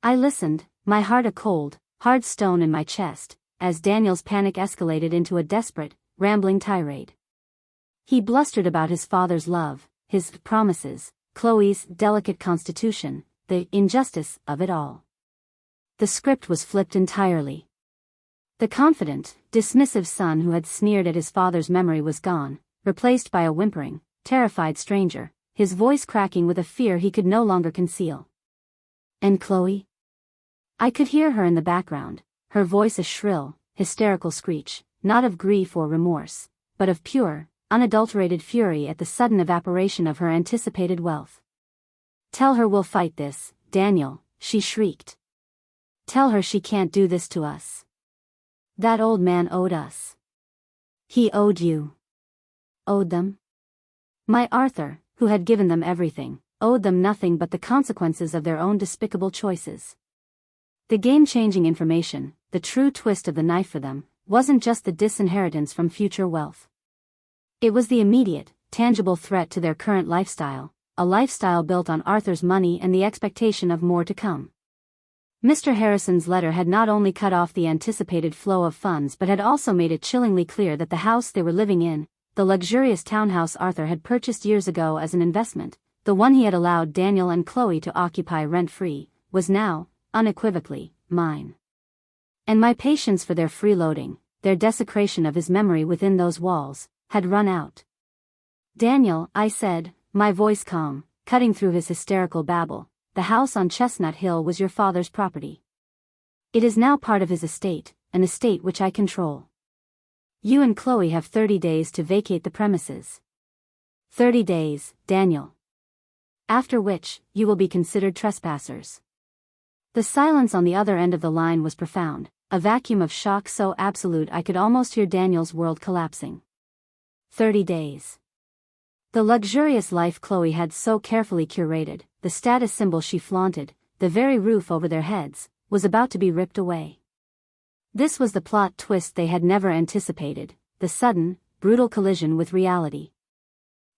I listened, my heart a cold, hard stone in my chest, as Daniel's panic escalated into a desperate, rambling tirade. He blustered about his father's love, his promises, Chloe's delicate constitution, the injustice of it all. The script was flipped entirely. The confident, dismissive son who had sneered at his father's memory was gone, replaced by a whimpering, terrified stranger, his voice cracking with a fear he could no longer conceal. And Chloe? I could hear her in the background, her voice a shrill, hysterical screech, not of grief or remorse, but of pure, unadulterated fury at the sudden evaporation of her anticipated wealth. Tell her we'll fight this, Daniel, she shrieked. Tell her she can't do this to us. That old man owed us. He owed you. Owed them? My Arthur, who had given them everything, owed them nothing but the consequences of their own despicable choices. The game-changing information, the true twist of the knife for them, wasn't just the disinheritance from future wealth. It was the immediate, tangible threat to their current lifestyle, a lifestyle built on Arthur's money and the expectation of more to come. Mr. Harrison's letter had not only cut off the anticipated flow of funds but had also made it chillingly clear that the house they were living in, the luxurious townhouse Arthur had purchased years ago as an investment, the one he had allowed Daniel and Chloe to occupy rent-free, was now, unequivocally, mine. And my patience for their freeloading, their desecration of his memory within those walls, had run out. Daniel, I said, my voice calm, cutting through his hysterical babble, the house on Chestnut Hill was your father's property. It is now part of his estate, an estate which I control. You and Chloe have 30 days to vacate the premises. 30 days, Daniel. After which, you will be considered trespassers. The silence on the other end of the line was profound, a vacuum of shock so absolute I could almost hear Daniel's world collapsing. 30 days. The luxurious life Chloe had so carefully curated, the status symbol she flaunted, the very roof over their heads, was about to be ripped away. This was the plot twist they had never anticipated, the sudden, brutal collision with reality.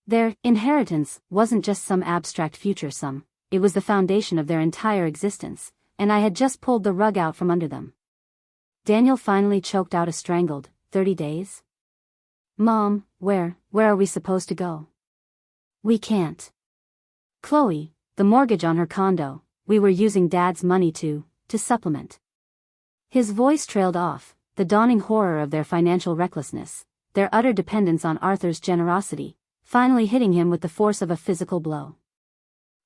Their inheritance wasn't just some abstract future sum, it was the foundation of their entire existence, and I had just pulled the rug out from under them. Daniel finally choked out a strangled, 30 days? Mom, where are we supposed to go? We can't. Chloe, the mortgage on her condo, we were using Dad's money to supplement. His voice trailed off, the dawning horror of their financial recklessness, their utter dependence on Arthur's generosity, finally hitting him with the force of a physical blow.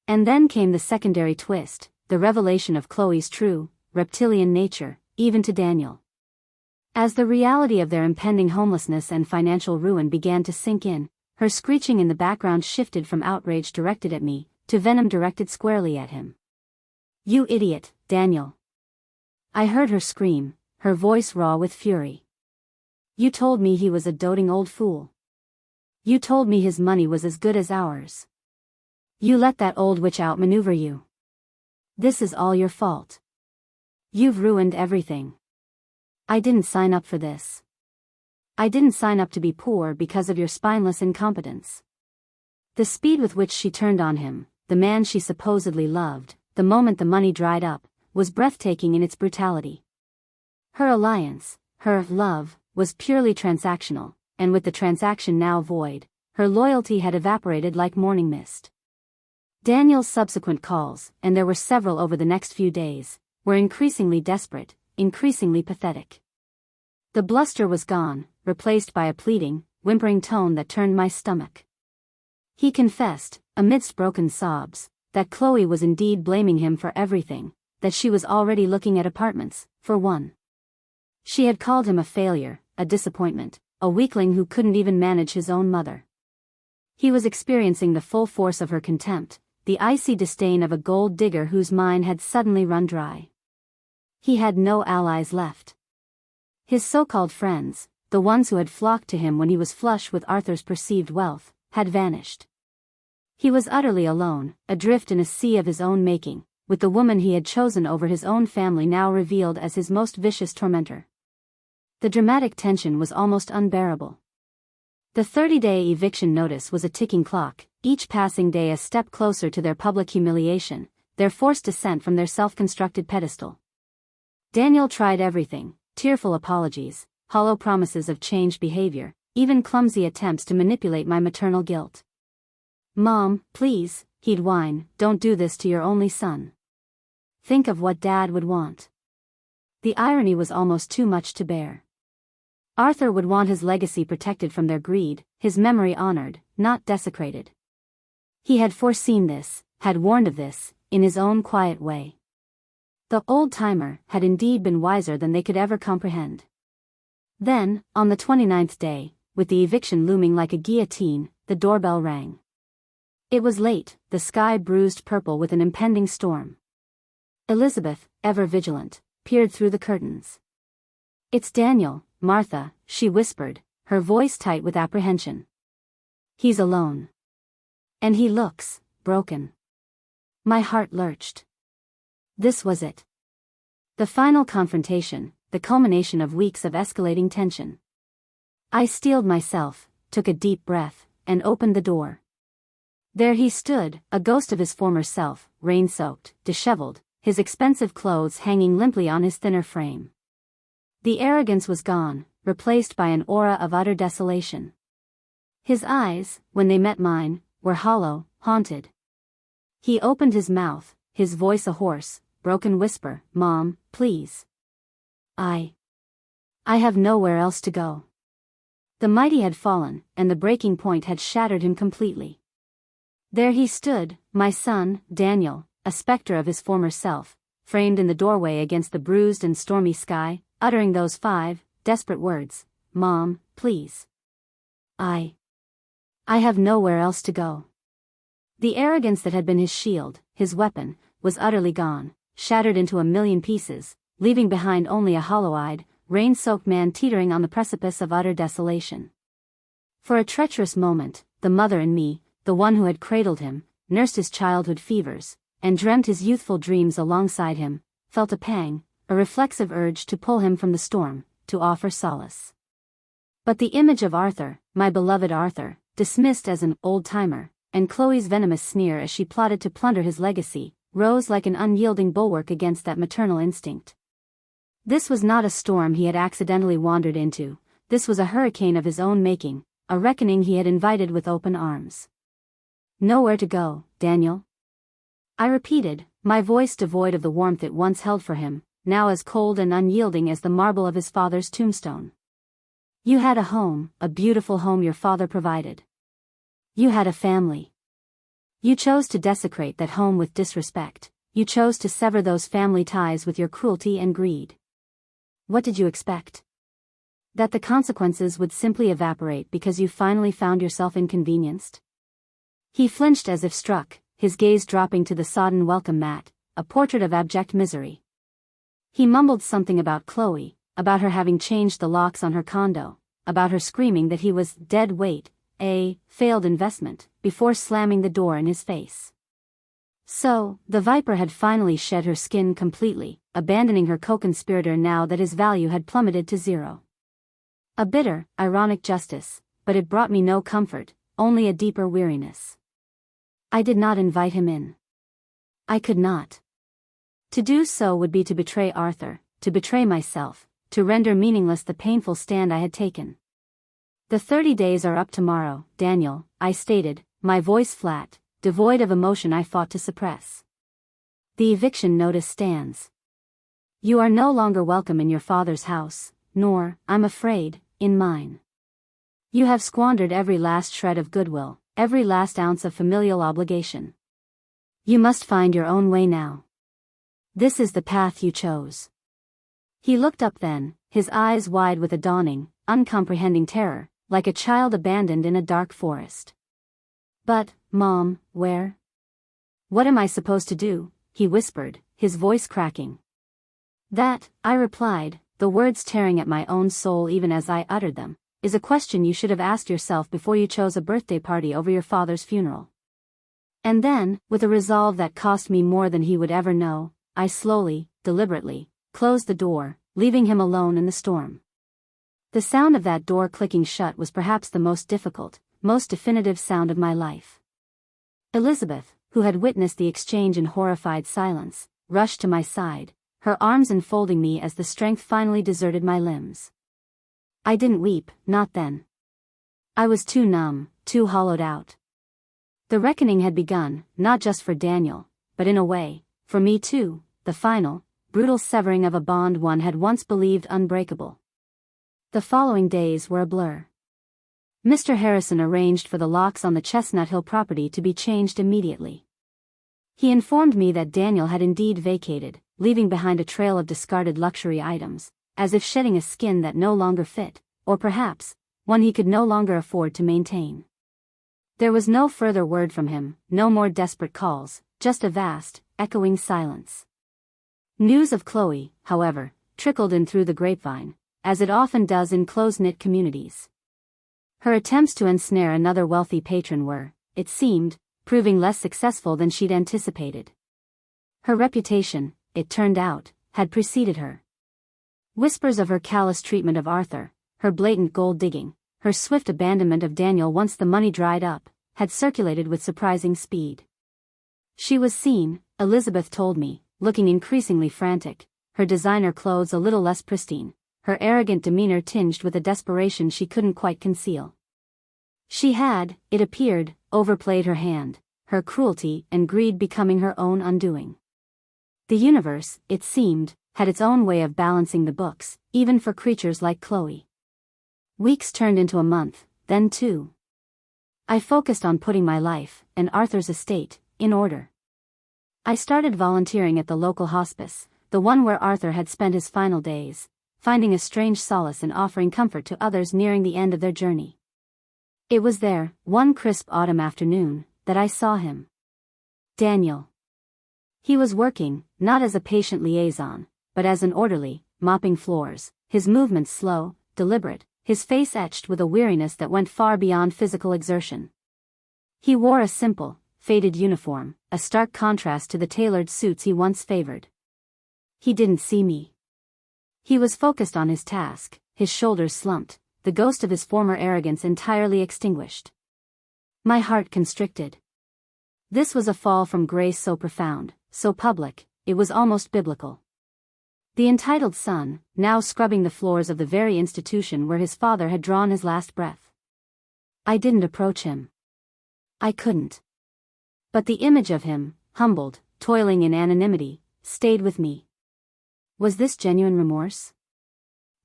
And then came the secondary twist, the revelation of Chloe's true, reptilian nature, even to Daniel. As the reality of their impending homelessness and financial ruin began to sink in, her screeching in the background shifted from outrage directed at me, to venom directed squarely at him. "You idiot, Daniel!" I heard her scream, her voice raw with fury. "You told me he was a doting old fool. You told me his money was as good as ours. You let that old witch outmaneuver you. This is all your fault. You've ruined everything. I didn't sign up for this. I didn't sign up to be poor because of your spineless incompetence." The speed with which she turned on him, the man she supposedly loved, the moment the money dried up, was breathtaking in its brutality. Her alliance, her love, was purely transactional, and with the transaction now void, her loyalty had evaporated like morning mist. Daniel's subsequent calls, and there were several over the next few days, were increasingly desperate, increasingly pathetic. The bluster was gone, replaced by a pleading, whimpering tone that turned my stomach. He confessed, amidst broken sobs, that Chloe was indeed blaming him for everything, that she was already looking at apartments, for one. She had called him a failure, a disappointment, a weakling who couldn't even manage his own mother. He was experiencing the full force of her contempt, the icy disdain of a gold digger whose mine had suddenly run dry. He had no allies left. His so-called friends, the ones who had flocked to him when he was flush with Arthur's perceived wealth, had vanished. He was utterly alone, adrift in a sea of his own making, with the woman he had chosen over his own family now revealed as his most vicious tormentor. The dramatic tension was almost unbearable. The 30-day eviction notice was a ticking clock, each passing day a step closer to their public humiliation, their forced descent from their self-constructed pedestal. Daniel tried everything, tearful apologies, hollow promises of changed behavior, even clumsy attempts to manipulate my maternal guilt. "Mom, please," he'd whine, "don't do this to your only son. Think of what Dad would want." The irony was almost too much to bear. Arthur would want his legacy protected from their greed, his memory honored, not desecrated. He had foreseen this, had warned of this, in his own quiet way. The old-timer had indeed been wiser than they could ever comprehend. Then, on the 29th day, with the eviction looming like a guillotine, the doorbell rang. It was late, the sky bruised purple with an impending storm. Elizabeth, ever vigilant, peered through the curtains. "It's Daniel, Martha," she whispered, her voice tight with apprehension. "He's alone. And he looks broken." My heart lurched. This was it. The final confrontation, the culmination of weeks of escalating tension. I steeled myself, took a deep breath, and opened the door. There he stood, a ghost of his former self, rain-soaked, disheveled, his expensive clothes hanging limply on his thinner frame. The arrogance was gone, replaced by an aura of utter desolation. His eyes, when they met mine, were hollow, haunted. He opened his mouth, his voice a hoarse, broken whisper, "Mom, please. I have nowhere else to go." The mighty had fallen, and the breaking point had shattered him completely. There he stood, my son, Daniel, a specter of his former self, framed in the doorway against the bruised and stormy sky, uttering those 5 desperate words, "Mom, please. I have nowhere else to go." The arrogance that had been his shield, his weapon, was utterly gone, shattered into a million pieces, leaving behind only a hollow-eyed, rain-soaked man teetering on the precipice of utter desolation. For a treacherous moment, the mother in me, the one who had cradled him, nursed his childhood fevers, and dreamt his youthful dreams alongside him, felt a pang, a reflexive urge to pull him from the storm, to offer solace. But the image of Arthur, my beloved Arthur, dismissed as an old-timer, and Chloe's venomous sneer as she plotted to plunder his legacy, rose like an unyielding bulwark against that maternal instinct. This was not a storm he had accidentally wandered into, this was a hurricane of his own making, a reckoning he had invited with open arms. "Nowhere to go, Daniel?" I repeated, my voice devoid of the warmth it once held for him, now as cold and unyielding as the marble of his father's tombstone. "You had a home, a beautiful home your father provided. You had a family. You chose to desecrate that home with disrespect, you chose to sever those family ties with your cruelty and greed. What did you expect? That the consequences would simply evaporate because you finally found yourself inconvenienced? He flinched as if struck, his gaze dropping to the sodden welcome mat, a portrait of abject misery. He mumbled something about Chloe, about her having changed the locks on her condo, about her screaming that he was dead weight, a failed investment, before slamming the door in his face. So, the viper had finally shed her skin completely, abandoning her co-conspirator now that his value had plummeted to zero. A bitter, ironic justice, but it brought me no comfort, only a deeper weariness. I did not invite him in. I could not. To do so would be to betray Arthur, to betray myself, to render meaningless the painful stand I had taken. The 30 days are up tomorrow, Daniel, I stated, my voice flat, devoid of emotion I fought to suppress. The eviction notice stands. You are no longer welcome in your father's house, nor, I'm afraid, in mine. You have squandered every last shred of goodwill, every last ounce of familial obligation. You must find your own way now. This is the path you chose. He looked up then, his eyes wide with a dawning, uncomprehending terror, like a child abandoned in a dark forest. But, Mom, where? What am I supposed to do? He whispered, his voice cracking. That, I replied, the words tearing at my own soul even as I uttered them, is a question you should have asked yourself before you chose a birthday party over your father's funeral. And then, with a resolve that cost me more than he would ever know, I slowly, deliberately, closed the door, leaving him alone in the storm. The sound of that door clicking shut was perhaps the most difficult, most definitive sound of my life. Elizabeth, who had witnessed the exchange in horrified silence, rushed to my side, her arms enfolding me as the strength finally deserted my limbs. I didn't weep, not then. I was too numb, too hollowed out. The reckoning had begun, not just for Daniel, but in a way, for me too, the final, brutal severing of a bond one had once believed unbreakable. The following days were a blur. Mr. Harrison arranged for the locks on the Chestnut Hill property to be changed immediately. He informed me that Daniel had indeed vacated, leaving behind a trail of discarded luxury items, as if shedding a skin that no longer fit, or perhaps, one he could no longer afford to maintain. There was no further word from him, no more desperate calls, just a vast, echoing silence. News of Chloe, however, trickled in through the grapevine, as it often does in close-knit communities. Her attempts to ensnare another wealthy patron were, it seemed, proving less successful than she'd anticipated. Her reputation, it turned out, had preceded her. Whispers of her callous treatment of Arthur, her blatant gold-digging, her swift abandonment of Daniel once the money dried up, had circulated with surprising speed. She was seen, Elizabeth told me, looking increasingly frantic, her designer clothes a little less pristine, her arrogant demeanor tinged with a desperation she couldn't quite conceal. She had, it appeared, overplayed her hand, her cruelty and greed becoming her own undoing. The universe, it seemed, had its own way of balancing the books, even for creatures like Chloe. Weeks turned into a month, then two. I focused on putting my life, and Arthur's estate, in order. I started volunteering at the local hospice, the one where Arthur had spent his final days, finding a strange solace in offering comfort to others nearing the end of their journey. It was there, one crisp autumn afternoon, that I saw him. Daniel. He was working, not as a patient liaison, but as an orderly, mopping floors, his movements slow, deliberate, his face etched with a weariness that went far beyond physical exertion. He wore a simple, faded uniform, a stark contrast to the tailored suits he once favored. He didn't see me. He was focused on his task, his shoulders slumped, the ghost of his former arrogance entirely extinguished. My heart constricted. This was a fall from grace so profound, so public, it was almost biblical. The entitled son, now scrubbing the floors of the very institution where his father had drawn his last breath. I didn't approach him. I couldn't. But the image of him, humbled, toiling in anonymity, stayed with me. Was this genuine remorse?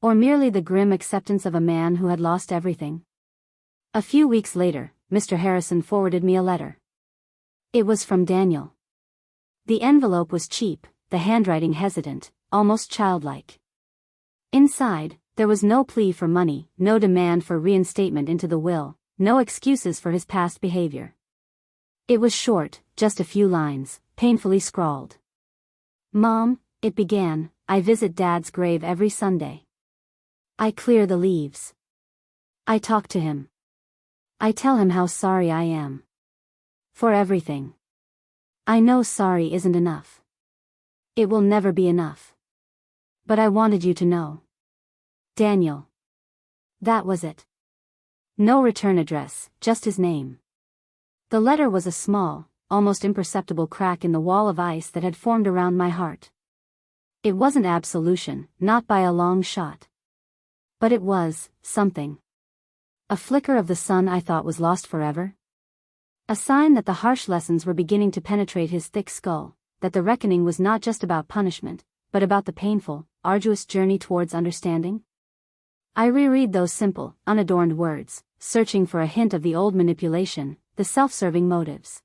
Or merely the grim acceptance of a man who had lost everything? A few weeks later, Mr. Harrison forwarded me a letter. It was from Daniel. The envelope was cheap, the handwriting hesitant, almost childlike. Inside, There was no plea for money, no demand for reinstatement into the will, no excuses for his past behavior. It was short, just a few lines, painfully scrawled. "Mom," it began, "I visit Dad's grave every Sunday. I clear the leaves. I talk to him. I tell him how sorry I am. For everything. I know sorry isn't enough. It will never be enough. But I wanted you to know. Daniel." That was it. No return address, just his name. The letter was a small, almost imperceptible crack in the wall of ice that had formed around my heart. It wasn't absolution, not by a long shot. But it was something. A flicker of the sun I thought was lost forever. A sign that the harsh lessons were beginning to penetrate his thick skull, that the reckoning was not just about punishment, but about the painful, arduous journey towards understanding. I reread those simple, unadorned words, searching for a hint of the old manipulation, the self-serving motives.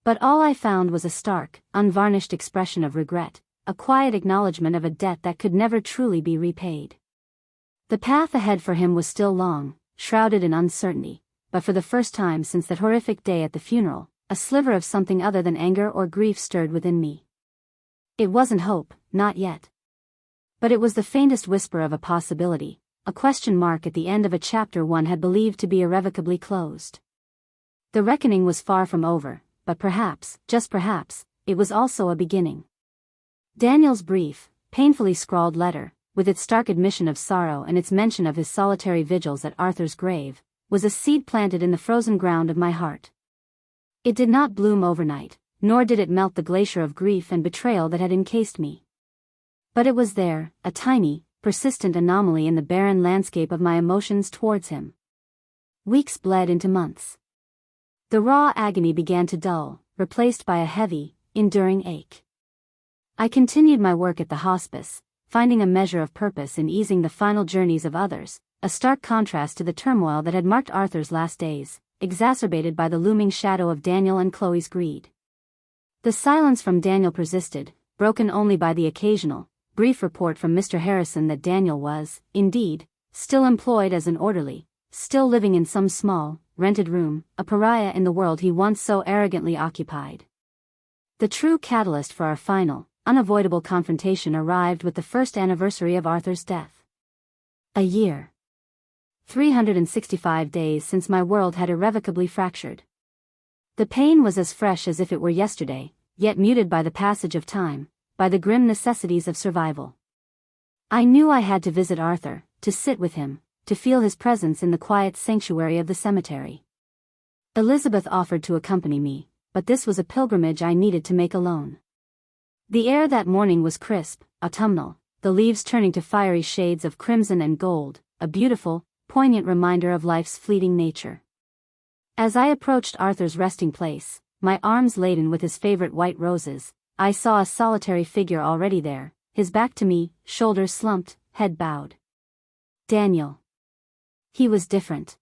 But all I found was a stark, unvarnished expression of regret, a quiet acknowledgement of a debt that could never truly be repaid. The path ahead for him was still long, shrouded in uncertainty, but for the first time since that horrific day at the funeral, a sliver of something other than anger or grief stirred within me. It wasn't hope, not yet. But it was the faintest whisper of a possibility, a question mark at the end of a chapter one had believed to be irrevocably closed. The reckoning was far from over, but perhaps, just perhaps, it was also a beginning. Daniel's brief, painfully scrawled letter, with its stark admission of sorrow and its mention of his solitary vigils at Arthur's grave, was a seed planted in the frozen ground of my heart. It did not bloom overnight, nor did it melt the glacier of grief and betrayal that had encased me. But it was there, a tiny, persistent anomaly in the barren landscape of my emotions towards him. Weeks bled into months. The raw agony began to dull, replaced by a heavy, enduring ache. I continued my work at the hospice, finding a measure of purpose in easing the final journeys of others, a stark contrast to the turmoil that had marked Arthur's last days, exacerbated by the looming shadow of Daniel and Chloe's greed. The silence from Daniel persisted, broken only by the occasional, brief report from Mr. Harrison that Daniel was, indeed, still employed as an orderly, still living in some small, rented room, a pariah in the world he once so arrogantly occupied. The true catalyst for our final, unavoidable confrontation arrived with the first anniversary of Arthur's death. A year. 365 days since my world had irrevocably fractured. The pain was as fresh as if it were yesterday, yet muted by the passage of time, by the grim necessities of survival. I knew I had to visit Arthur, to sit with him, to feel his presence in the quiet sanctuary of the cemetery. Elizabeth offered to accompany me, but this was a pilgrimage I needed to make alone. The air that morning was crisp, autumnal, the leaves turning to fiery shades of crimson and gold, a beautiful, poignant reminder of life's fleeting nature. As I approached Arthur's resting place, my arms laden with his favorite white roses, I saw a solitary figure already there, his back to me, shoulders slumped, head bowed. Daniel. He was different.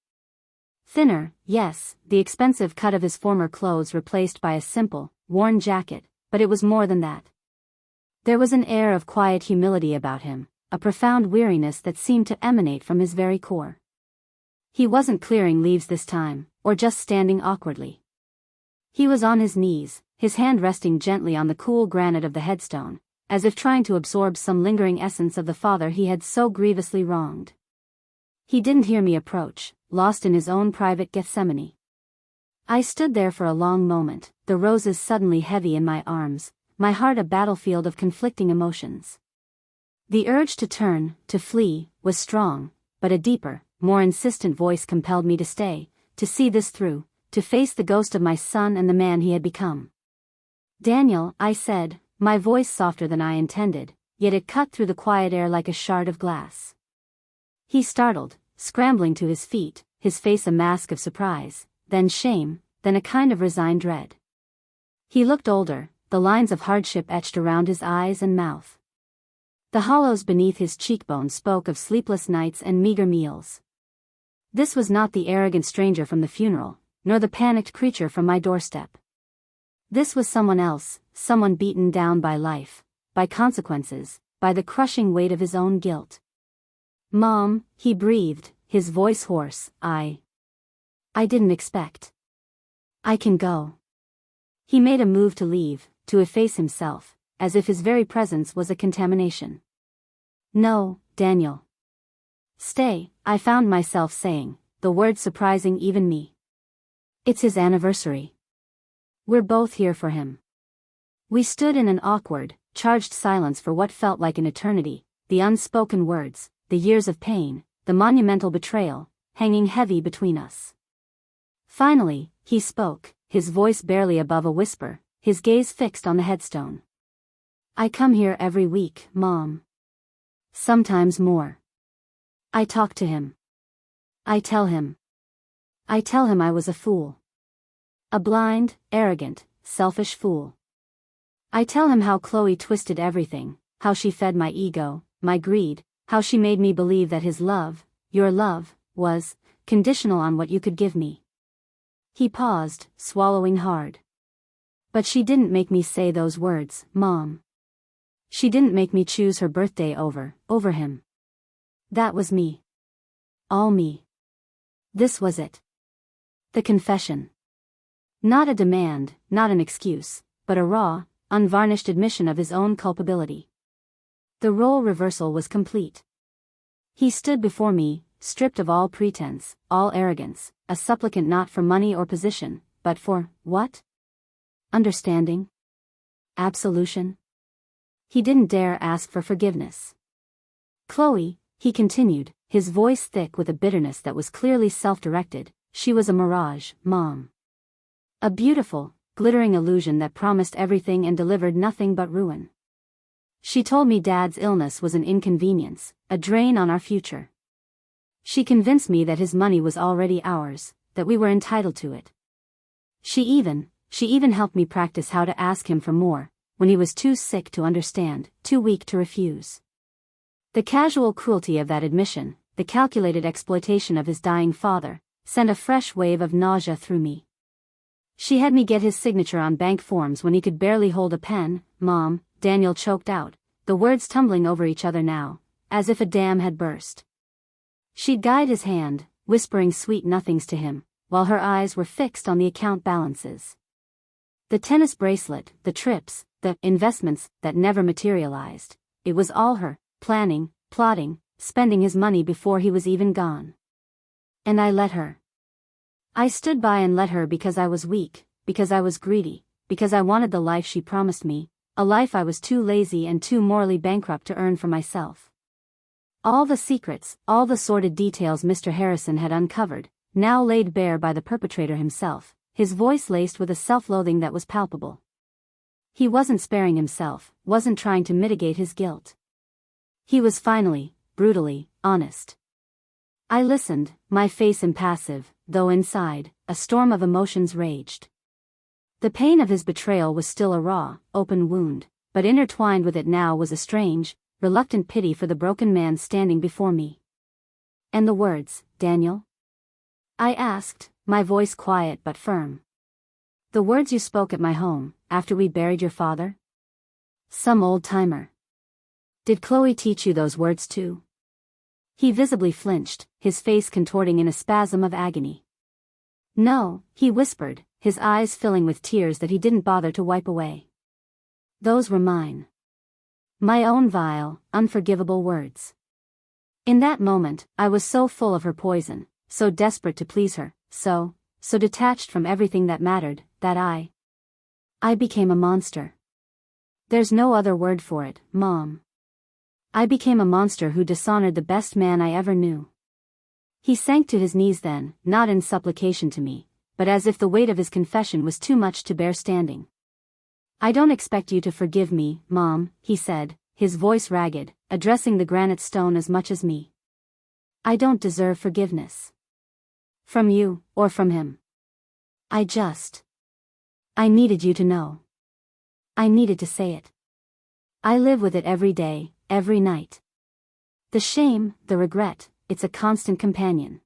Thinner, yes, the expensive cut of his former clothes replaced by a simple, worn jacket, but it was more than that. There was an air of quiet humility about him, a profound weariness that seemed to emanate from his very core. He wasn't clearing leaves this time, or just standing awkwardly. He was on his knees, his hand resting gently on the cool granite of the headstone, as if trying to absorb some lingering essence of the father he had so grievously wronged. He didn't hear me approach, lost in his own private Gethsemane. I stood there for a long moment, the roses suddenly heavy in my arms, my heart a battlefield of conflicting emotions. The urge to turn, to flee, was strong, but a deeper, more insistent voice compelled me to stay, to see this through, to face the ghost of my son and the man he had become. "Daniel," I said, my voice softer than I intended, yet it cut through the quiet air like a shard of glass. He startled, scrambling to his feet, his face a mask of surprise, then shame, then a kind of resigned dread. He looked older, the lines of hardship etched around his eyes and mouth. The hollows beneath his cheekbones spoke of sleepless nights and meager meals. This was not the arrogant stranger from the funeral, nor the panicked creature from my doorstep. This was someone else, someone beaten down by life, by consequences, by the crushing weight of his own guilt. Mom, he breathed, his voice hoarse. I didn't expect. I can go. He made a move to leave, to efface himself, as if his very presence was a contamination. No, Daniel. Stay, I found myself saying, the word surprising even me. It's his anniversary. We're both here for him. We stood in an awkward, charged silence for what felt like an eternity, the unspoken words, the years of pain, the monumental betrayal, hanging heavy between us. Finally, he spoke, his voice barely above a whisper, his gaze fixed on the headstone. I come here every week, Mom. Sometimes more. I talk to him. I tell him I was a fool. A blind, arrogant, selfish fool. I tell him how Chloe twisted everything, how she fed my ego, my greed, how she made me believe that his love, your love, was conditional on what you could give me. He paused, swallowing hard. But she didn't make me say those words, Mom. She didn't make me choose her birthday over him. That was me. All me. This was it. The confession. Not a demand, not an excuse, but a raw, unvarnished admission of his own culpability. The role reversal was complete. He stood before me, stripped of all pretense, all arrogance, a supplicant not for money or position, but for, what? Understanding? Absolution? He didn't dare ask for forgiveness. Chloe, he continued, his voice thick with a bitterness that was clearly self-directed, she was a mirage, Mom. A beautiful, glittering illusion that promised everything and delivered nothing but ruin. She told me Dad's illness was an inconvenience, a drain on our future. She convinced me that his money was already ours, that we were entitled to it. She even helped me practice how to ask him for more, when he was too sick to understand, too weak to refuse. The casual cruelty of that admission, the calculated exploitation of his dying father, sent a fresh wave of nausea through me. She had me get his signature on bank forms when he could barely hold a pen. Mom, Daniel choked out, the words tumbling over each other now, as if a dam had burst. She'd guide his hand, whispering sweet nothings to him, while her eyes were fixed on the account balances. The tennis bracelet, the trips, the investments that never materialized, it was all her, planning, plotting, spending his money before he was even gone. And I let her. I stood by and let her because I was weak, because I was greedy, because I wanted the life she promised me, a life I was too lazy and too morally bankrupt to earn for myself. All the secrets, all the sordid details Mr. Harrison had uncovered, now laid bare by the perpetrator himself, his voice laced with a self-loathing that was palpable. He wasn't sparing himself, wasn't trying to mitigate his guilt. He was finally, brutally, honest. I listened, my face impassive, though inside, a storm of emotions raged. The pain of his betrayal was still a raw, open wound, but intertwined with it now was a strange, reluctant pity for the broken man standing before me. And the words, Daniel? I asked, my voice quiet but firm. The words you spoke at my home, after we buried your father? Some old-timer. Did Chloe teach you those words too? He visibly flinched, his face contorting in a spasm of agony. No, he whispered, his eyes filling with tears that he didn't bother to wipe away. Those were mine. My own vile, unforgivable words. In that moment, I was so full of her poison, so desperate to please her, so detached from everything that mattered, that I became a monster. There's no other word for it, Mom. I became a monster who dishonored the best man I ever knew. He sank to his knees then, not in supplication to me, but as if the weight of his confession was too much to bear standing. I don't expect you to forgive me, Mom, he said, his voice ragged, addressing the granite stone as much as me. I don't deserve forgiveness. From you, or from him. I needed you to know. I needed to say it. I live with it every day, every night. The shame, the regret, it's a constant companion.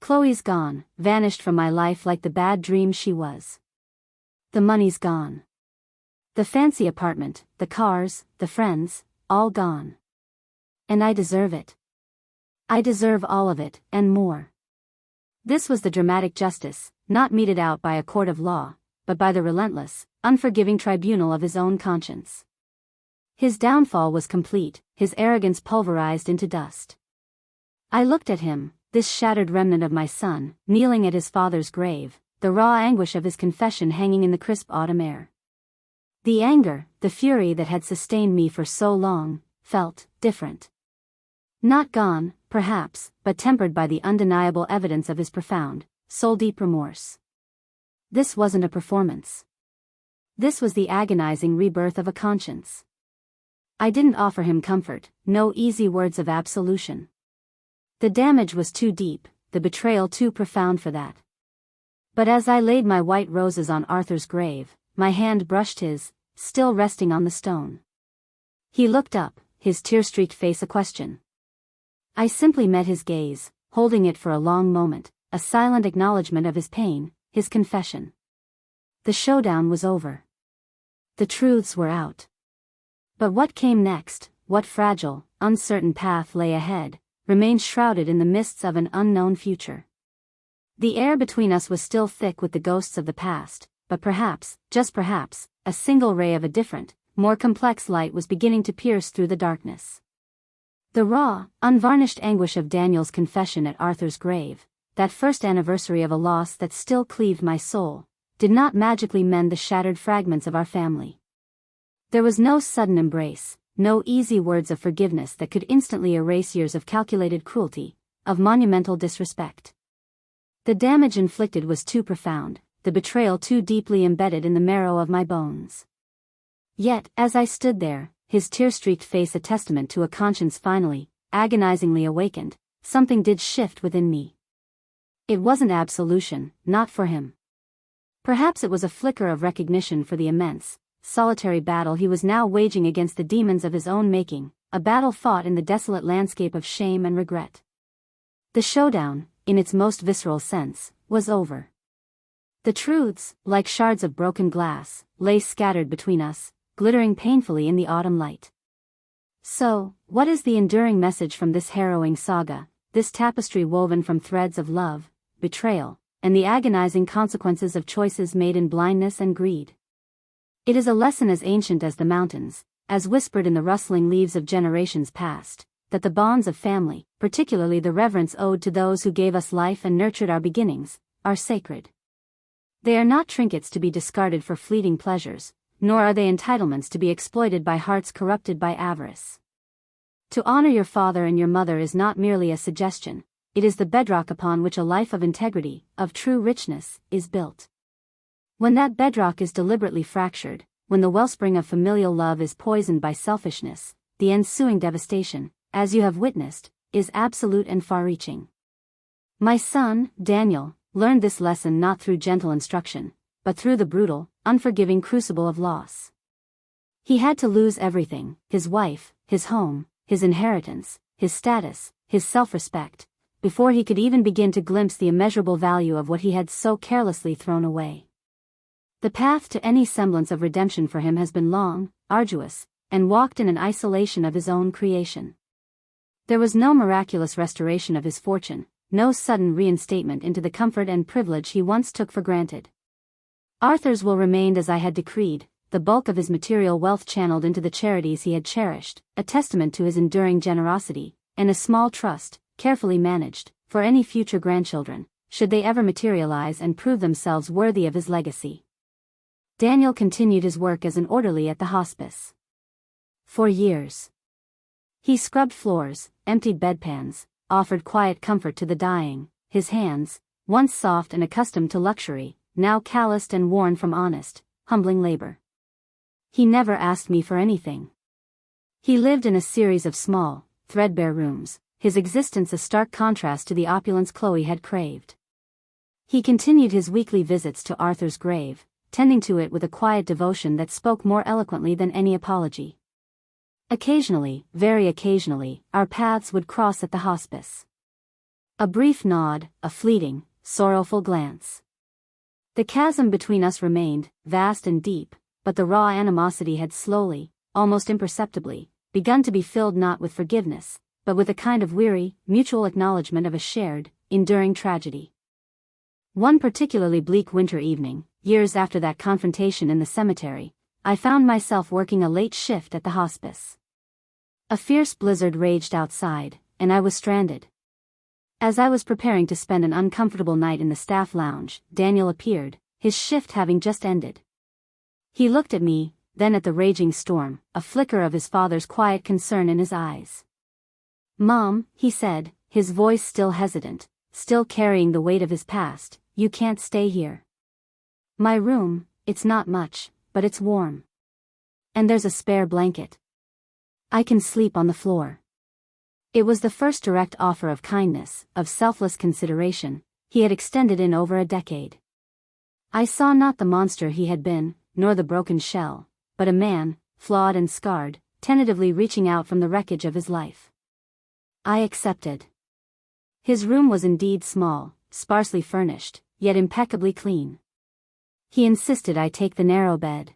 Chloe's gone, vanished from my life like the bad dream she was. The money's gone. The fancy apartment, the cars, the friends, all gone. And I deserve it. I deserve all of it, and more. This was the dramatic justice, not meted out by a court of law, but by the relentless, unforgiving tribunal of his own conscience. His downfall was complete, his arrogance pulverized into dust. I looked at him, this shattered remnant of my son, kneeling at his father's grave, the raw anguish of his confession hanging in the crisp autumn air. The anger, the fury that had sustained me for so long, felt different. Not gone, perhaps, but tempered by the undeniable evidence of his profound, soul-deep remorse. This wasn't a performance. This was the agonizing rebirth of a conscience. I didn't offer him comfort, no easy words of absolution. The damage was too deep, the betrayal too profound for that. But as I laid my white roses on Arthur's grave, my hand brushed his, still resting on the stone. He looked up, his tear-streaked face a question. I simply met his gaze, holding it for a long moment, a silent acknowledgement of his pain, his confession. The showdown was over. The truths were out. But what came next, what fragile, uncertain path lay ahead, remained shrouded in the mists of an unknown future. The air between us was still thick with the ghosts of the past, but perhaps, just perhaps, a single ray of a different, more complex light was beginning to pierce through the darkness. The raw, unvarnished anguish of Daniel's confession at Arthur's grave, that first anniversary of a loss that still cleaved my soul, did not magically mend the shattered fragments of our family. There was no sudden embrace, no easy words of forgiveness that could instantly erase years of calculated cruelty, of monumental disrespect. The damage inflicted was too profound, the betrayal too deeply embedded in the marrow of my bones. Yet, as I stood there, his tear-streaked face a testament to a conscience finally, agonizingly awakened, something did shift within me. It wasn't absolution, not for him. Perhaps it was a flicker of recognition for the immense, solitary battle he was now waging against the demons of his own making, a battle fought in the desolate landscape of shame and regret. The showdown, in its most visceral sense, was over. The truths, like shards of broken glass, lay scattered between us, glittering painfully in the autumn light. So, what is the enduring message from this harrowing saga, this tapestry woven from threads of love, betrayal, and the agonizing consequences of choices made in blindness and greed? It is a lesson as ancient as the mountains, as whispered in the rustling leaves of generations past, that the bonds of family, particularly the reverence owed to those who gave us life and nurtured our beginnings, are sacred. They are not trinkets to be discarded for fleeting pleasures, nor are they entitlements to be exploited by hearts corrupted by avarice. To honor your father and your mother is not merely a suggestion, it is the bedrock upon which a life of integrity, of true richness, is built. When that bedrock is deliberately fractured, when the wellspring of familial love is poisoned by selfishness, the ensuing devastation, as you have witnessed, is absolute and far-reaching. My son, Daniel, learned this lesson not through gentle instruction, but through the brutal, unforgiving crucible of loss. He had to lose everything, his wife, his home, his inheritance, his status, his self-respect, before he could even begin to glimpse the immeasurable value of what he had so carelessly thrown away. The path to any semblance of redemption for him has been long, arduous, and walked in an isolation of his own creation. There was no miraculous restoration of his fortune, no sudden reinstatement into the comfort and privilege he once took for granted. Arthur's will remained as I had decreed, the bulk of his material wealth channeled into the charities he had cherished, a testament to his enduring generosity, and a small trust, carefully managed, for any future grandchildren, should they ever materialize and prove themselves worthy of his legacy. Daniel continued his work as an orderly at the hospice. For years. He scrubbed floors, emptied bedpans, offered quiet comfort to the dying, his hands, once soft and accustomed to luxury, now calloused and worn from honest, humbling labor. He never asked me for anything. He lived in a series of small, threadbare rooms, his existence a stark contrast to the opulence Chloe had craved. He continued his weekly visits to Arthur's grave, tending to it with a quiet devotion that spoke more eloquently than any apology. Occasionally, very occasionally, our paths would cross at the hospice. A brief nod, a fleeting, sorrowful glance. The chasm between us remained, vast and deep, but the raw animosity had slowly, almost imperceptibly, begun to be filled not with forgiveness, but with a kind of weary, mutual acknowledgement of a shared, enduring tragedy. One particularly bleak winter evening, years after that confrontation in the cemetery, I found myself working a late shift at the hospice. A fierce blizzard raged outside, and I was stranded. As I was preparing to spend an uncomfortable night in the staff lounge, Daniel appeared, his shift having just ended. He looked at me, then at the raging storm, a flicker of his father's quiet concern in his eyes. "Mom," he said, his voice still hesitant, still carrying the weight of his past, "you can't stay here. My room, it's not much, but it's warm. And there's a spare blanket. I can sleep on the floor." It was the first direct offer of kindness, of selfless consideration, he had extended in over a decade. I saw not the monster he had been, nor the broken shell, but a man, flawed and scarred, tentatively reaching out from the wreckage of his life. I accepted. His room was indeed small, sparsely furnished, yet impeccably clean. He insisted I take the narrow bed.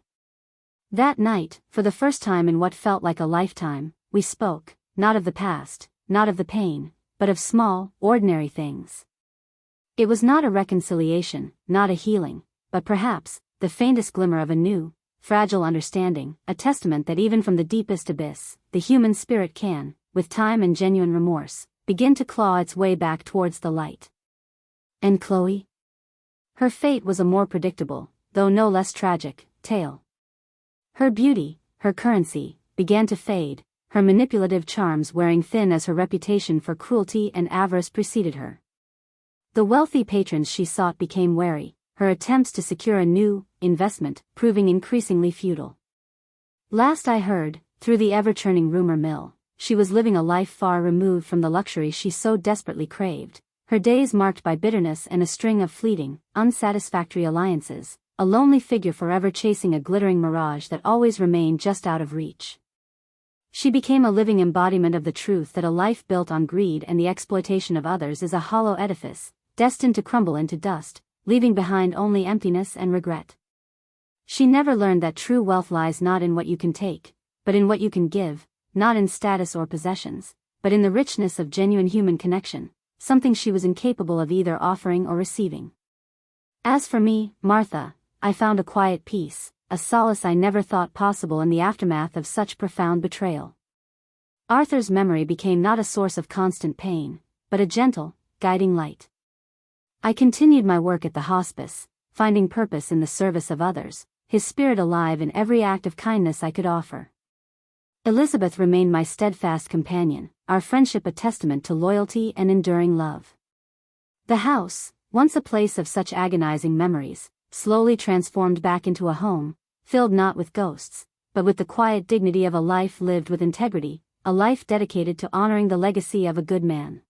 That night, for the first time in what felt like a lifetime, we spoke, not of the past, not of the pain, but of small, ordinary things. It was not a reconciliation, not a healing, but perhaps, the faintest glimmer of a new, fragile understanding, a testament that even from the deepest abyss, the human spirit can, with time and genuine remorse, begin to claw its way back towards the light. And Chloe? Her fate was a more predictable, though no less tragic, tale. Her beauty, her currency, began to fade, her manipulative charms wearing thin as her reputation for cruelty and avarice preceded her. The wealthy patrons she sought became wary, her attempts to secure a new investment proving increasingly futile. Last I heard, through the ever-churning rumor mill, she was living a life far removed from the luxury she so desperately craved, her days marked by bitterness and a string of fleeting, unsatisfactory alliances, a lonely figure forever chasing a glittering mirage that always remained just out of reach. She became a living embodiment of the truth that a life built on greed and the exploitation of others is a hollow edifice, destined to crumble into dust, leaving behind only emptiness and regret. She never learned that true wealth lies not in what you can take, but in what you can give, not in status or possessions, but in the richness of genuine human connection, something she was incapable of either offering or receiving. As for me, Martha, I found a quiet peace, a solace I never thought possible in the aftermath of such profound betrayal. Arthur's memory became not a source of constant pain, but a gentle, guiding light. I continued my work at the hospice, finding purpose in the service of others, his spirit alive in every act of kindness I could offer. Elizabeth remained my steadfast companion, our friendship a testament to loyalty and enduring love. The house, once a place of such agonizing memories, slowly transformed back into a home, filled not with ghosts, but with the quiet dignity of a life lived with integrity, a life dedicated to honoring the legacy of a good man.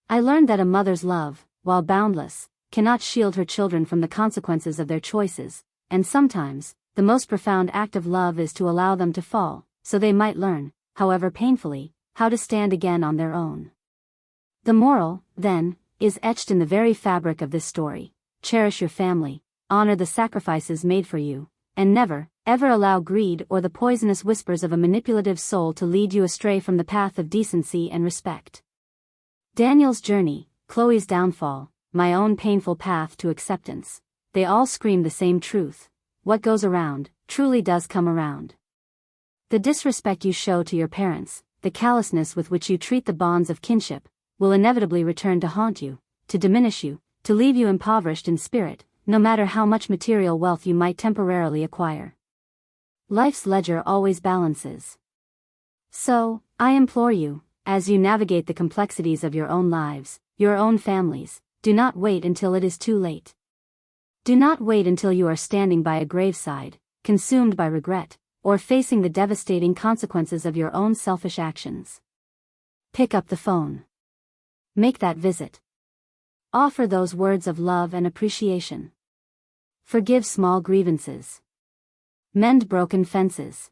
I learned that a mother's love, while boundless, cannot shield her children from the consequences of their choices, and sometimes, the most profound act of love is to allow them to fall, so they might learn, however painfully, how to stand again on their own. The moral, then, is etched in the very fabric of this story: cherish your family, honor the sacrifices made for you, and never, ever allow greed or the poisonous whispers of a manipulative soul to lead you astray from the path of decency and respect. Daniel's journey, Chloe's downfall, my own painful path to acceptance, they all scream the same truth: what goes around, truly does come around. The disrespect you show to your parents, the callousness with which you treat the bonds of kinship, will inevitably return to haunt you, to diminish you, to leave you impoverished in spirit, no matter how much material wealth you might temporarily acquire. Life's ledger always balances. So, I implore you, as you navigate the complexities of your own lives, your own families, do not wait until it is too late. Do not wait until you are standing by a graveside, consumed by regret, or facing the devastating consequences of your own selfish actions. Pick up the phone. Make that visit. Offer those words of love and appreciation. Forgive small grievances. Mend broken fences.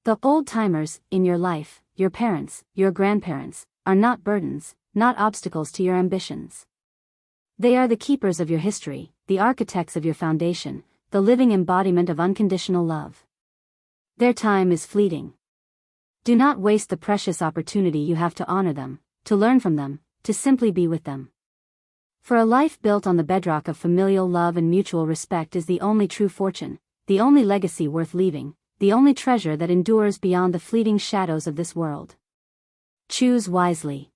The old-timers in your life, your parents, your grandparents, are not burdens, not obstacles to your ambitions. They are the keepers of your history, the architects of your foundation, the living embodiment of unconditional love. Their time is fleeting. Do not waste the precious opportunity you have to honor them, to learn from them, to simply be with them. For a life built on the bedrock of familial love and mutual respect is the only true fortune, the only legacy worth leaving, the only treasure that endures beyond the fleeting shadows of this world. Choose wisely.